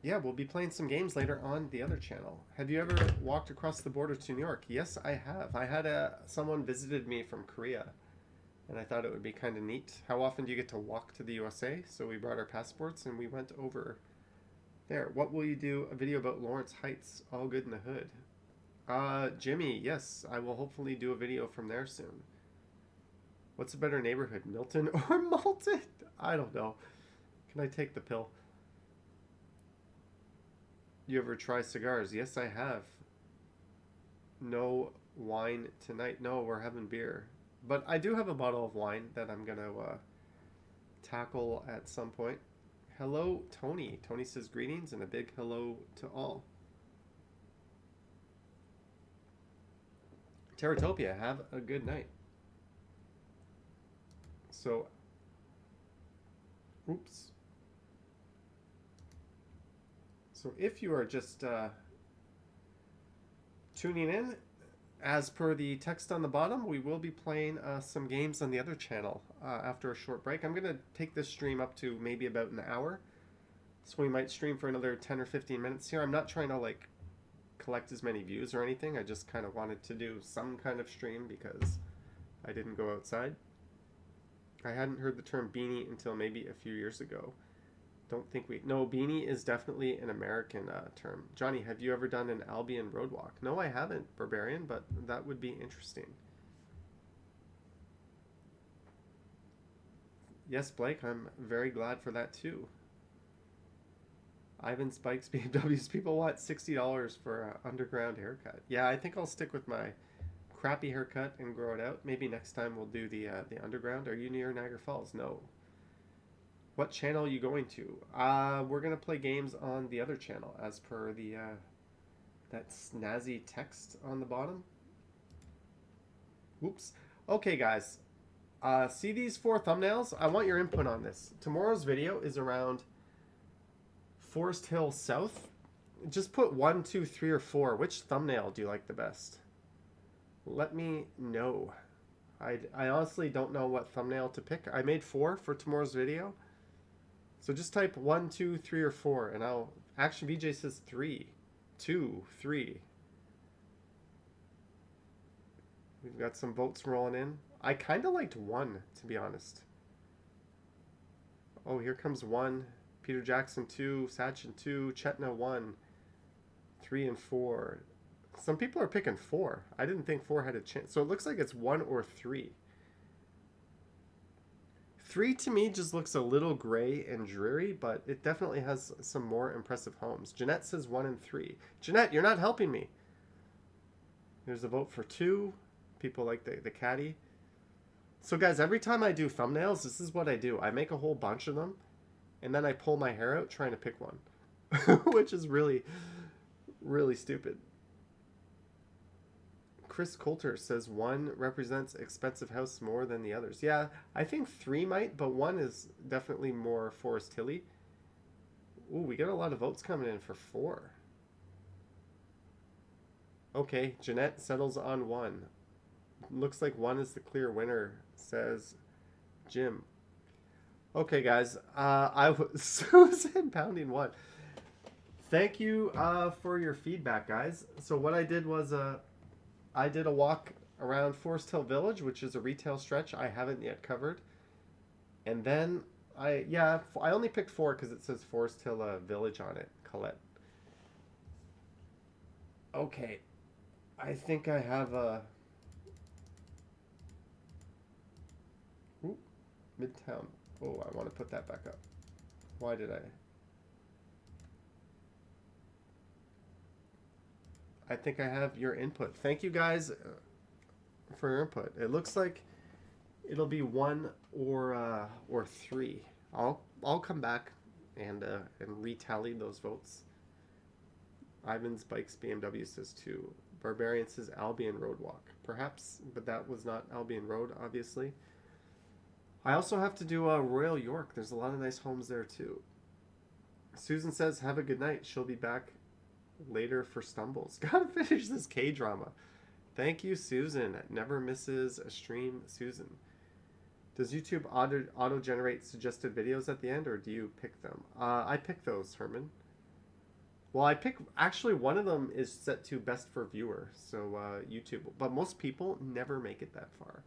yeah, we'll be playing some games later on the other channel. Have you ever walked across the border to New York? Yes, I have. I had someone visited me from Korea, and I thought it would be kind of neat. How often do you get to walk to the USA? So we brought our passports and we went over there. What will you do? A video about Lawrence Heights, all good in the hood. Jimmy, yes, I will hopefully do a video from there soon. What's a better neighborhood, Milton or Malton? I don't know. Can I take the pill? You ever try cigars? Yes, I have. No wine tonight. No, we're having beer. But I do have a bottle of wine that I'm going to tackle at some point. Hello, Tony. Tony says greetings and a big hello to all. Terratopia, have a good night. So, oops. So if you are just tuning in, as per the text on the bottom, we will be playing some games on the other channel after a short break. I'm going to take this stream up to maybe about an hour. So we might stream for another 10 or 15 minutes here. I'm not trying to like collect as many views or anything. I just kind of wanted to do some kind of stream because I didn't go outside. I hadn't heard the term beanie until maybe a few years ago. Don't think we... No, beanie is definitely an American term. Johnny, have you ever done an Albion roadwalk? No, I haven't, Barbarian, but that would be interesting. Yes, Blake, I'm very glad for that too. Ivan Spikes BMWs. People want $60 for an underground haircut. Yeah, I think I'll stick with my crappy haircut and grow it out. Maybe next time we'll do the underground. Are you near Niagara Falls? No. What channel are you going to? We're gonna play games on the other channel, as per the that snazzy text on the bottom. Whoops. Okay, guys. See these 4 thumbnails? I want your input on this. Tomorrow's video is around Forest Hill South. Just put 1, 2, 3, or 4. Which thumbnail do you like the best? Let me know. I honestly don't know what thumbnail to pick. I made 4 for tomorrow's video. So just type 1, 2, 3, or 4, and I'll... Action VJ says 3, 2, 3. We've got some votes rolling in. I kind of liked 1, to be honest. Oh, here comes 1. Peter Jackson 2, Sachin 2, Chetna 1, 3 and 4. Some people are picking 4. I didn't think 4 had a chance. So it looks like it's 1 or 3. 3 to me just looks a little gray and dreary, but it definitely has some more impressive homes. Jeanette says 1 and 3. Jeanette, you're not helping me. There's a vote for 2. People like the caddy. So guys, every time I do thumbnails, this is what I do. I make a whole bunch of them, and then I pull my hair out trying to pick one. Which is really, really stupid. Chris Coulter says 1 represents expensive house more than the others. Yeah, I think 3 might, but 1 is definitely more Forest Hilly. Ooh, we got a lot of votes coming in for 4. Okay, Jeanette settles on 1. Looks like 1 is the clear winner, says Jim. Okay, guys, I was Susan pounding 1. Thank you for your feedback, guys. So what I did was I did a walk around Forest Hill Village, which is a retail stretch I haven't yet covered. And then I only picked 4 because it says Forest Hill Village on it, Colette. Okay, I think I have a Midtown. Oh, I want to put that back up. Why did I think I have your input. Thank you guys for your input. It looks like it'll be 1 or 3. I'll come back and retally those votes. Ivan's Bikes BMW says 2. Barbarian says Albion Road Walk. Perhaps, but that was not Albion Road, obviously. I also have to do Royal York. There's a lot of nice homes there too. Susan says, have a good night. She'll be back later for stumbles. Gotta finish this K-drama. Thank you, Susan. Never misses a stream, Susan. Does YouTube auto-generate suggested videos at the end, or do you pick them? I pick those, Herman. Well, I pick... Actually, one of them is set to best for viewer, so YouTube. But most people never make it that far.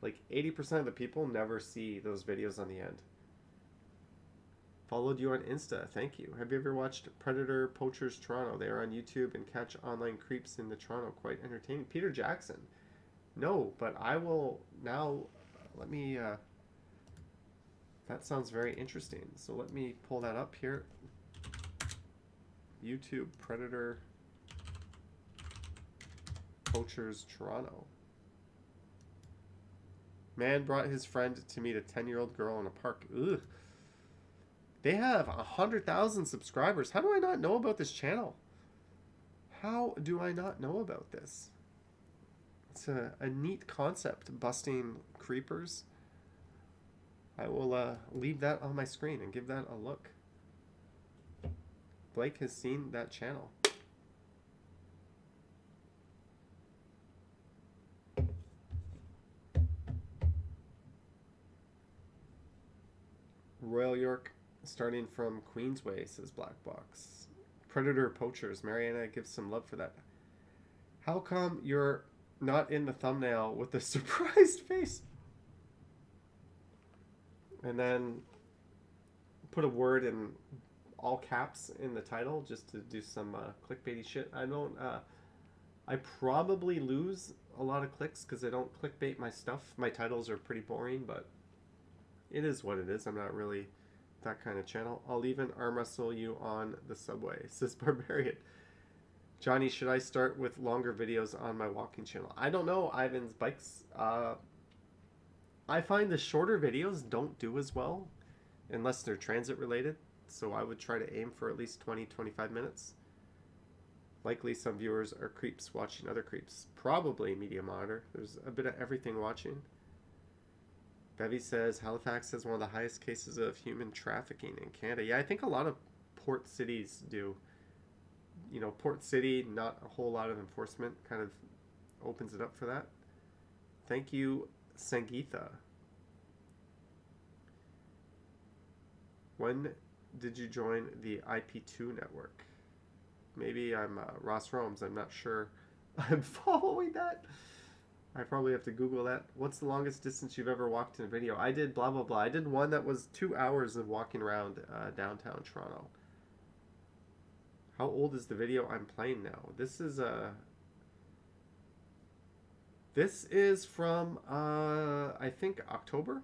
Like 80% of the people never see those videos on the end. Followed you on Insta. Thank you. Have you ever watched Predator Poachers Toronto? They are on YouTube and catch online creeps in the Toronto. Quite entertaining. Peter Jackson. No, but I will now... let me... that sounds very interesting. So let me pull that up here. YouTube Predator Poachers Toronto. Man brought his friend to meet a 10-year-old girl in a park. Ugh. They have 100,000 subscribers. How do I not know about this channel? How do I not know about this? It's a neat concept, busting creepers. I will leave that on my screen and give that a look. Blake has seen that channel. Royal York, starting from Queensway, says Black Box. Predator Poachers. Mariana gives some love for that. How come you're not in the thumbnail with the surprised face? And then put a word in all caps in the title just to do some clickbaity shit. I probably lose a lot of clicks because I don't clickbait my stuff. My titles are pretty boring, but it is what it is. I'm not really that kind of channel. I'll even arm wrestle you on the subway, says Barbarian. Johnny, should I start with longer videos on my walking channel? I don't know. Ivan's bikes. I find the shorter videos don't do as well unless they're transit related. So I would try to aim for at least 20-25 minutes. Likely some viewers are creeps watching other creeps. Probably media monitor. There's a bit of everything watching. Bevy says Halifax has one of the highest cases of human trafficking in Canada. Yeah, I think a lot of port cities do. You know, Port City, not a whole lot of enforcement, kind of opens it up for that. Thank you, Sangeetha. When did you join the IP2 network? Maybe I'm Ross Romes. I'm not sure I'm following that. I probably have to Google that. What's the longest distance you've ever walked in a video? I did blah, blah, blah. I did one that was 2 hours of walking around downtown Toronto. How old is the video I'm playing now? This is from, I think October?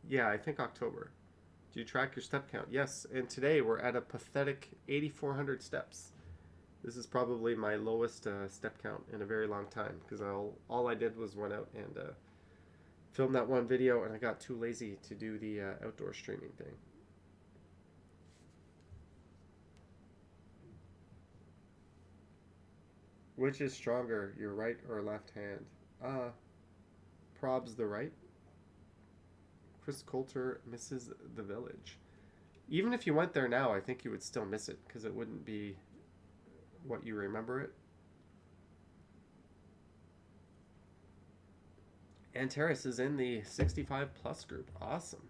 Yeah, I think October. Do you track your step count? Yes, and today we're at a pathetic 8,400 steps. This is probably my lowest step count in a very long time because all I did was went out and filmed that one video, and I got too lazy to do the outdoor streaming thing. Which is stronger, your right or left hand? Probs the right. Chris Coulter misses the village. Even if you went there now, I think you would still miss it because it wouldn't be what you remember it. Antares is in the 65 plus group. Awesome.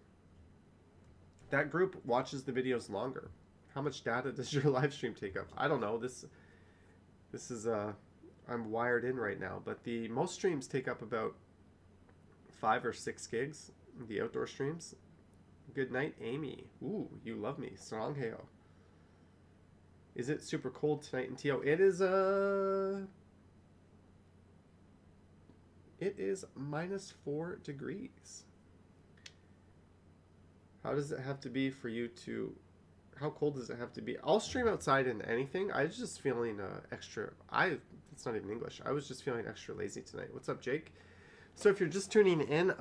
That group watches the videos longer. How much data does your live stream take up? I don't know. This is I'm wired in right now, but the most streams take up about 5 or 6 gigs. The outdoor streams. Good night, Amy. Ooh, you love me. Songheo. Is it super cold tonight in TO? It is -4 degrees. How does it have to be for you to? How cold does it have to be? I'll stream outside in anything. I was just feeling extra. It's not even English. I was just feeling extra lazy tonight. What's up, Jake? So if you're just tuning in,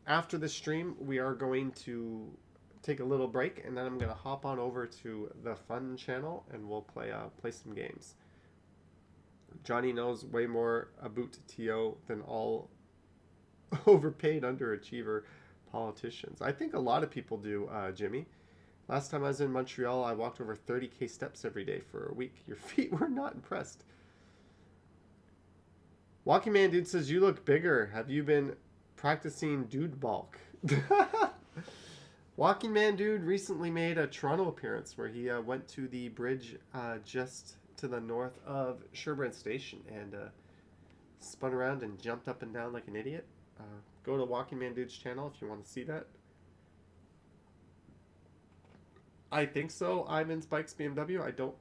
after the stream, we are going to take a little break, and then I'm going to hop on over to the fun channel, and we'll play some games. Johnny knows way more about TO than all overpaid underachiever politicians. I think a lot of people do, Jimmy. Last time I was in Montreal, I walked over 30K steps every day for a week. Your feet were not impressed. Walking Man Dude says, you look bigger. Have you been practicing dude bulk? Walking Man Dude recently made a Toronto appearance where he went to the bridge just to the north of Sherbourne Station and spun around and jumped up and down like an idiot. Go to Walking Man Dude's channel if you want to see that. I think so. Ivan's Bikes BMW. I don't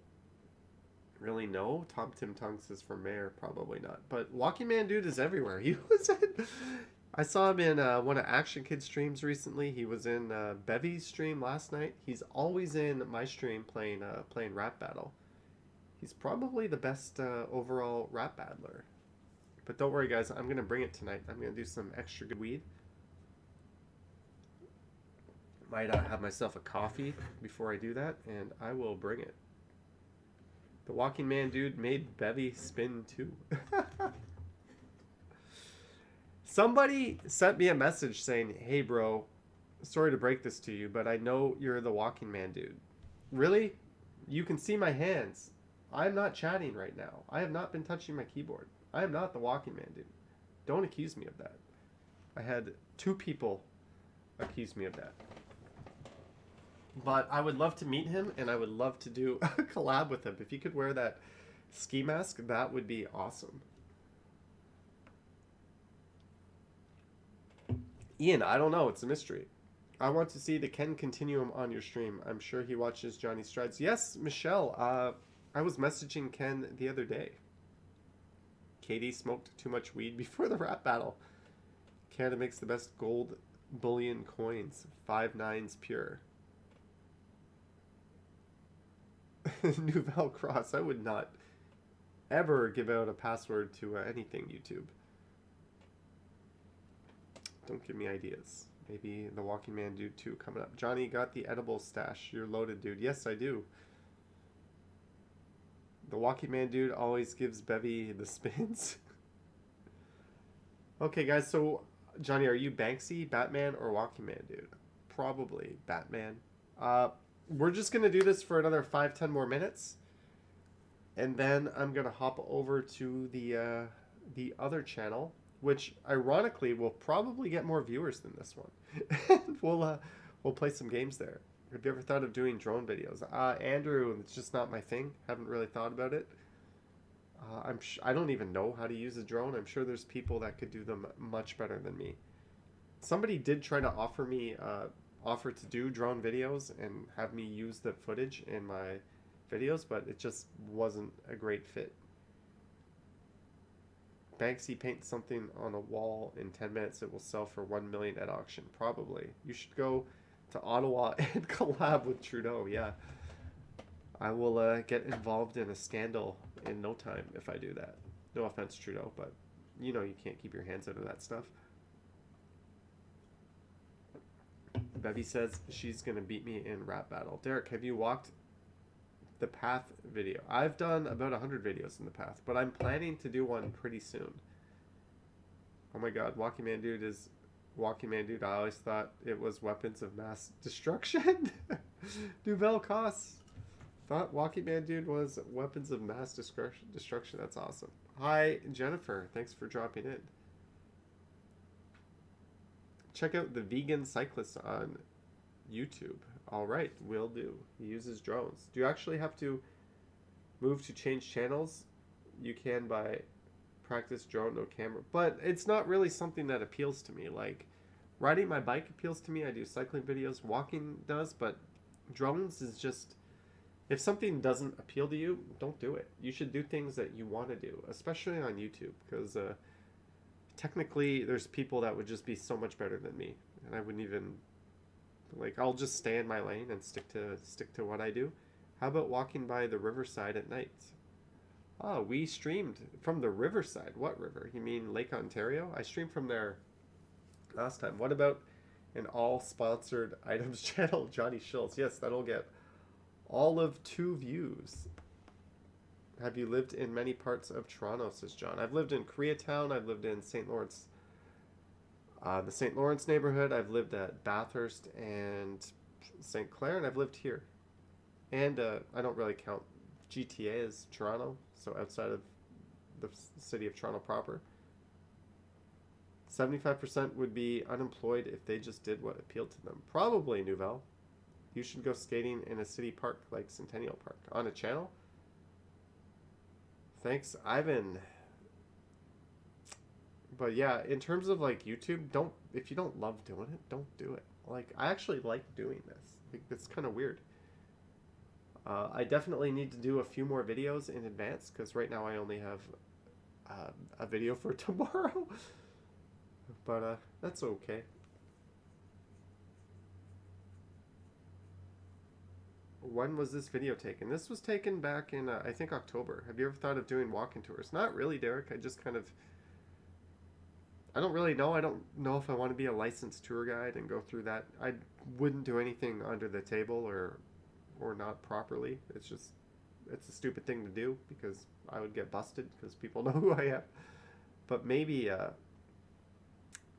really know. Tom Tim Tongue says for mayor. Probably not. But Walking Man Dude is everywhere. He was in... I saw him in one of Action Kid's streams recently. He was in Bevy's stream last night. He's always in my stream playing Rap Battle. He's probably the best overall rap battler. But don't worry, guys. I'm going to bring it tonight. I'm going to do some extra good weed. Might have myself a coffee before I do that, and I will bring it. The Walking Man Dude made Bevy spin too. Somebody sent me a message saying, hey bro, sorry to break this to you, but I know you're the Walking Man Dude. Really? You can see my hands. I'm not chatting right now. I have not been touching my keyboard. I am not the Walking Man Dude. Don't accuse me of that. I had 2 people accuse me of that. But I would love to meet him, and I would love to do a collab with him. If he could wear that ski mask, that would be awesome. Ian, I don't know. It's a mystery. I want to see the Ken Continuum on your stream. I'm sure he watches Johnny Strides. Yes, Michelle. I was messaging Ken the other day. Katie smoked too much weed before the rap battle. Canada makes the best gold bullion coins. 5 9s pure. Nouvelle Cross. I would not ever give out a password to anything YouTube. Don't give me ideas. Maybe the Walking Man Dude 2 coming up. Johnny, got the edible stash. You're loaded, dude. Yes, I do. The Walking Man Dude always gives Bevy the spins. Okay, guys, so Johnny, are you Banksy, Batman, or Walking Man Dude? Probably Batman. We're just going to do this for another 5-10 more minutes. And then I'm going to hop over to the other channel, which ironically will probably get more viewers than this one. And we'll play some games there. Have you ever thought of doing drone videos? Andrew, it's just not my thing. Haven't really thought about it. I don't even know how to use a drone. I'm sure there's people that could do them much better than me. Somebody did try to offer to do drone videos and have me use the footage in my videos, but it just wasn't a great fit. Banksy paints something on a wall in 10 minutes. It will sell for 1 million at auction. Probably. You should go to Ottawa and collab with Trudeau. Yeah. I will get involved in a scandal in no time if I do that. No offense, Trudeau, but you know you can't keep your hands out of that stuff. Bevy says she's going to beat me in rap battle. Derek, have you walked the path video? I've done about 100 videos in the path, but I'm planning to do one pretty soon. Oh my god, Walking Man Dude is Walking Man Dude. I always thought it was weapons of mass destruction. Nouvelle Costs. Thought Walking Man Dude was weapons of mass destruction. That's awesome. Hi, Jennifer. Thanks for dropping in. Check out the vegan cyclist on YouTube. All right, will do. He uses drones. Do you actually have to move to change channels? You can by practice drone, no camera. But it's not really something that appeals to me. Like, riding my bike appeals to me. I do cycling videos. Walking does. But drones is just... If something doesn't appeal to you, don't do it. You should do things that you want to do, especially on YouTube, because technically there's people that would just be so much better than me, and I wouldn't even, like, I'll just stay in my lane and stick to what I do. How about walking by the riverside at night? Oh, we streamed from the riverside. What river? You mean Lake Ontario? I streamed from there last time. What about an all sponsored items channel? Johnny Schultz. Yes, that'll get all of 2 views. Have you lived in many parts of Toronto, says John. I've lived in Koreatown. I've lived in St. Lawrence, the St. Lawrence neighborhood. I've lived at Bathurst and St. Clair, and I've lived here. And I don't really count GTA as Toronto, so outside of the city of Toronto proper. 75% would be unemployed if they just did what appealed to them. Probably, Nouvelle. You should go skating in a city park like Centennial Park. On a channel? Thanks, Ivan. But yeah, in terms of like YouTube, if you don't love doing it, don't do it. Like, I actually like doing this. Like, it's kind of weird. I definitely need to do a few more videos in advance, because right now I only have a video for tomorrow. But that's okay. When was this video taken? This was taken back in, I think, October. Have you ever thought of doing walking tours? Not really, Derek. I just kind of... I don't really know. I don't know if I want to be a licensed tour guide and go through that. I wouldn't do anything under the table or not properly. It's just... It's a stupid thing to do because I would get busted because people know who I am. But maybe...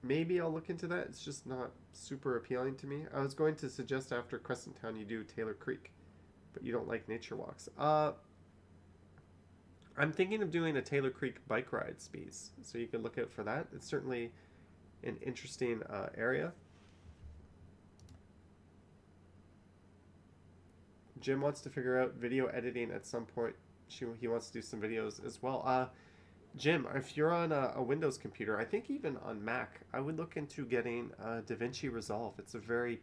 Maybe I'll look into that. It's just not super appealing to me. I was going to suggest after Crescent Town you do Taylor Creek, but you don't like nature walks. I'm thinking of doing a Taylor Creek bike ride speeds, so you can look out for that. It's certainly an interesting area. Jim wants to figure out video editing at some point. He wants to do some videos as well. Jim, if you're on a Windows computer, I think even on Mac, I would look into getting DaVinci Resolve. It's a very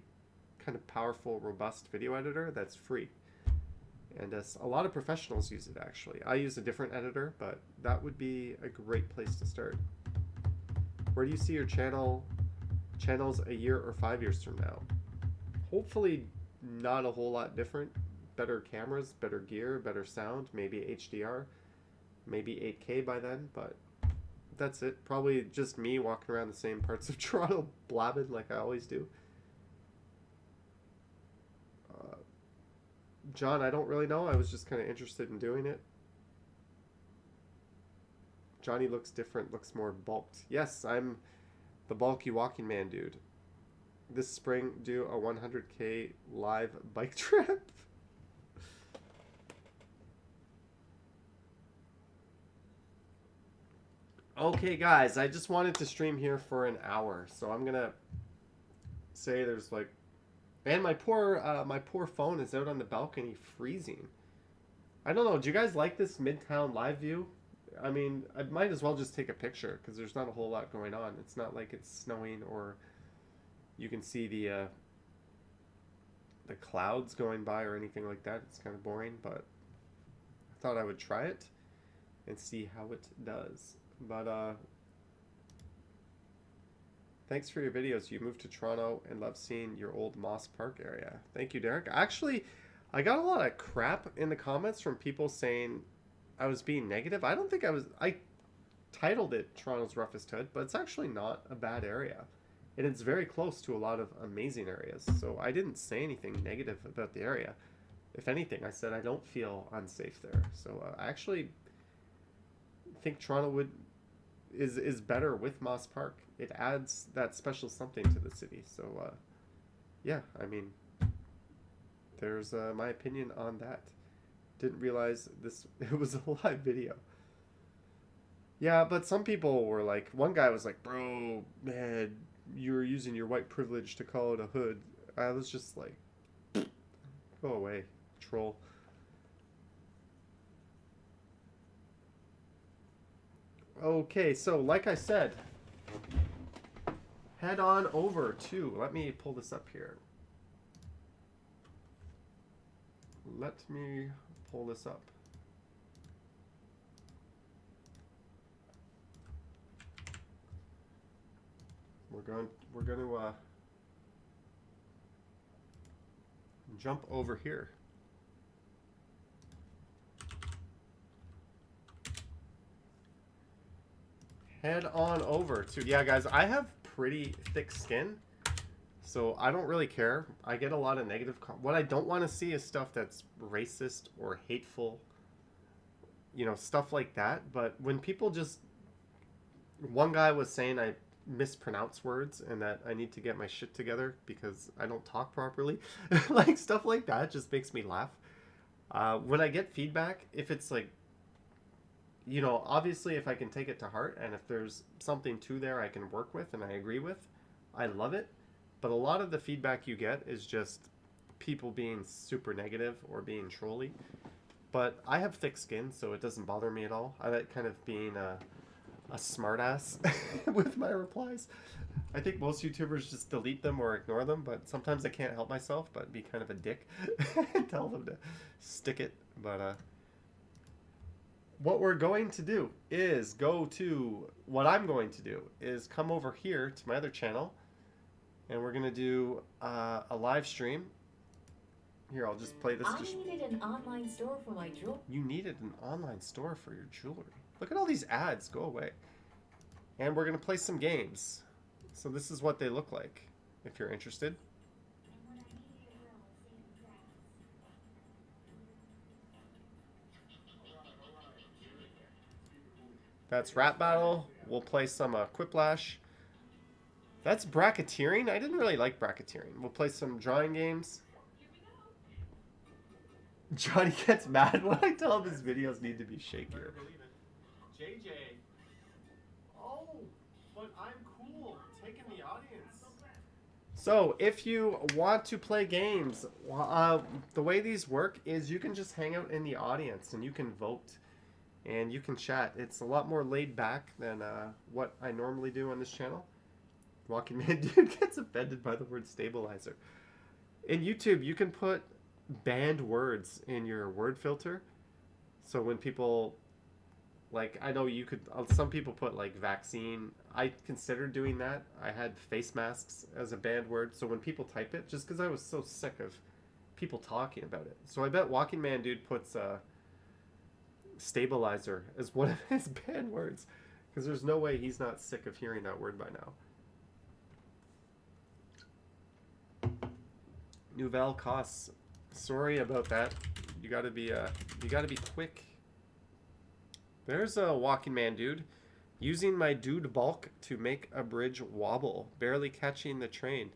kind of powerful, robust video editor that's free. And a lot of professionals use it, actually. I use a different editor, but that would be a great place to start. Where do you see your channels a year or 5 years from now? Hopefully not a whole lot different, better cameras, better gear, better sound, maybe HDR, maybe 8K by then, but that's it. Probably just me walking around the same parts of Toronto blabbing like I always do. John, I don't really know. I was just kind of interested in doing it. Johnny looks different, looks more bulked. Yes, I'm the bulky walking man dude. This spring, do a 100K live bike trip. Okay, guys, I just wanted to stream here for an hour, so I'm gonna say there's like, and my poor phone is out on the balcony freezing. I don't know. Do you guys like this Midtown live view? I mean, I might as well just take a picture because there's not a whole lot going on. It's not like it's snowing or you can see the clouds going by or anything like that. It's kind of boring, but I thought I would try it and see how it does. But thanks for your videos. You moved to Toronto and love seeing your old Moss Park area. Thank you, Derek. Actually, I got a lot of crap in the comments from people saying I was being negative. I don't think I was. I titled it Toronto's Roughest Hood, but it's actually not a bad area. And it's very close to a lot of amazing areas. So I didn't say anything negative about the area. If anything, I said I don't feel unsafe there. So I actually think Toronto is better with Moss Park. It adds that special something to the city. So yeah, I mean, there's my opinion on that. Didn't realize it was a live video. Yeah, but some people were like, one guy was like, bro, man, you were using your white privilege to call it a hood. I was just like, go away, troll. Okay, so like I said, head on over to, let me pull this up here. Let me pull this up. We're going to jump over here. Head on over to, yeah guys, I have pretty thick skin, so I don't really care. I get a lot of negative what I don't want to see is stuff that's racist or hateful, you know, stuff like that. But when people just, one guy was saying I mispronounce words and that I need to get my shit together because I don't talk properly. Like stuff like that just makes me laugh. When I get feedback, if it's like, you know, obviously if I can take it to heart and if there's something to there I can work with and I agree with, I love it. But a lot of the feedback you get is just people being super negative or being trolly. But I have thick skin, so it doesn't bother me at all. I like kind of being a smartass with my replies. I think most YouTubers just delete them or ignore them, but sometimes I can't help myself but be kind of a dick and tell them to stick it. But what we're going to do is what I'm going to do is come over here to my other channel and we're going to do a live stream. Here, I'll just play this. I needed an online store for my jewelry. You needed an online store for your jewelry. Look at all these ads. Go away. And we're going to play some games. So this is what they look like, if you're interested. That's Rap Battle. We'll play some Quiplash. That's bracketeering. I didn't really like bracketeering. We'll play some drawing games. Johnny gets mad when I tell him his videos need to be shakier. JJ. Oh, but I'm cool. Taking the audience. So, if you want to play games, the way these work is you can just hang out in the audience and you can vote and you can chat. It's a lot more laid back than what I normally do on this channel. Walking Man Dude gets offended by the word stabilizer. In YouTube, you can put banned words in your word filter. So when people, like, I know you could, some people put like vaccine. I considered doing that. I had face masks as a banned word. So when people type it, just because I was so sick of people talking about it. So I bet Walking Man Dude puts stabilizer as one of his bad words, because there's no way he's not sick of hearing that word by now. Nouvelle costs. Sorry about that. You gotta be quick. There's a Walking Man Dude. Using my dude bulk to make a bridge wobble, barely catching the train.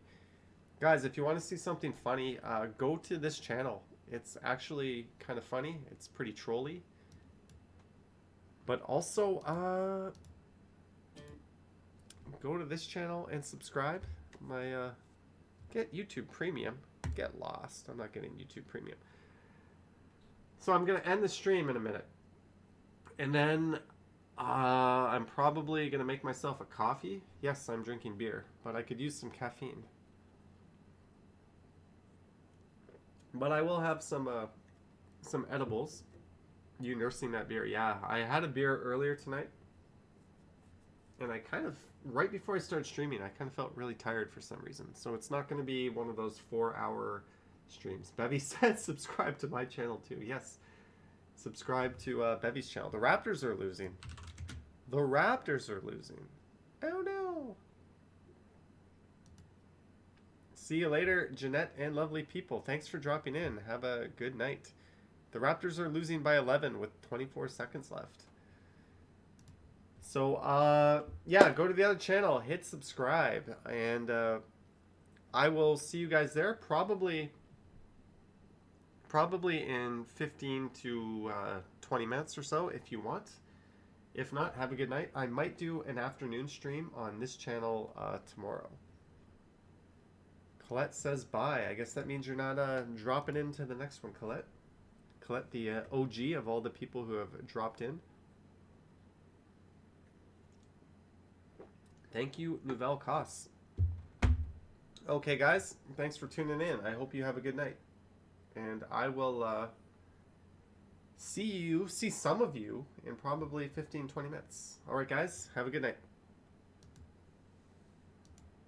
Guys, if you want to see something funny, go to this channel. It's actually kind of funny. It's pretty trolly. But also, go to this channel and subscribe. Get YouTube Premium. Get lost. I'm not getting YouTube Premium. So I'm going to end the stream in a minute. And then I'm probably going to make myself a coffee. Yes, I'm drinking beer, but I could use some caffeine. But I will have some edibles. You nursing that beer? Yeah, I had a beer earlier tonight. And I kind of, right before I started streaming, I kind of felt really tired for some reason. So it's not going to be one of those 4-hour streams. Bevy said subscribe to my channel too. Yes, subscribe to Bevy's channel. The Raptors are losing. The Raptors are losing. Oh no. See you later, Jeanette and lovely people. Thanks for dropping in. Have a good night. The Raptors are losing by 11 with 24 seconds left. So, yeah, go to the other channel, hit subscribe, and I will see you guys there probably in 15 to 20 minutes or so if you want. If not, have a good night. I might do an afternoon stream on this channel tomorrow. Colette says bye. I guess that means you're not dropping into the next one, Colette. Colette, the OG of all the people who have dropped in. Thank you, Nouvelle Costs. Okay, guys. Thanks for tuning in. I hope you have a good night. And I will see some of you in probably 15, 20 minutes. All right, guys. Have a good night.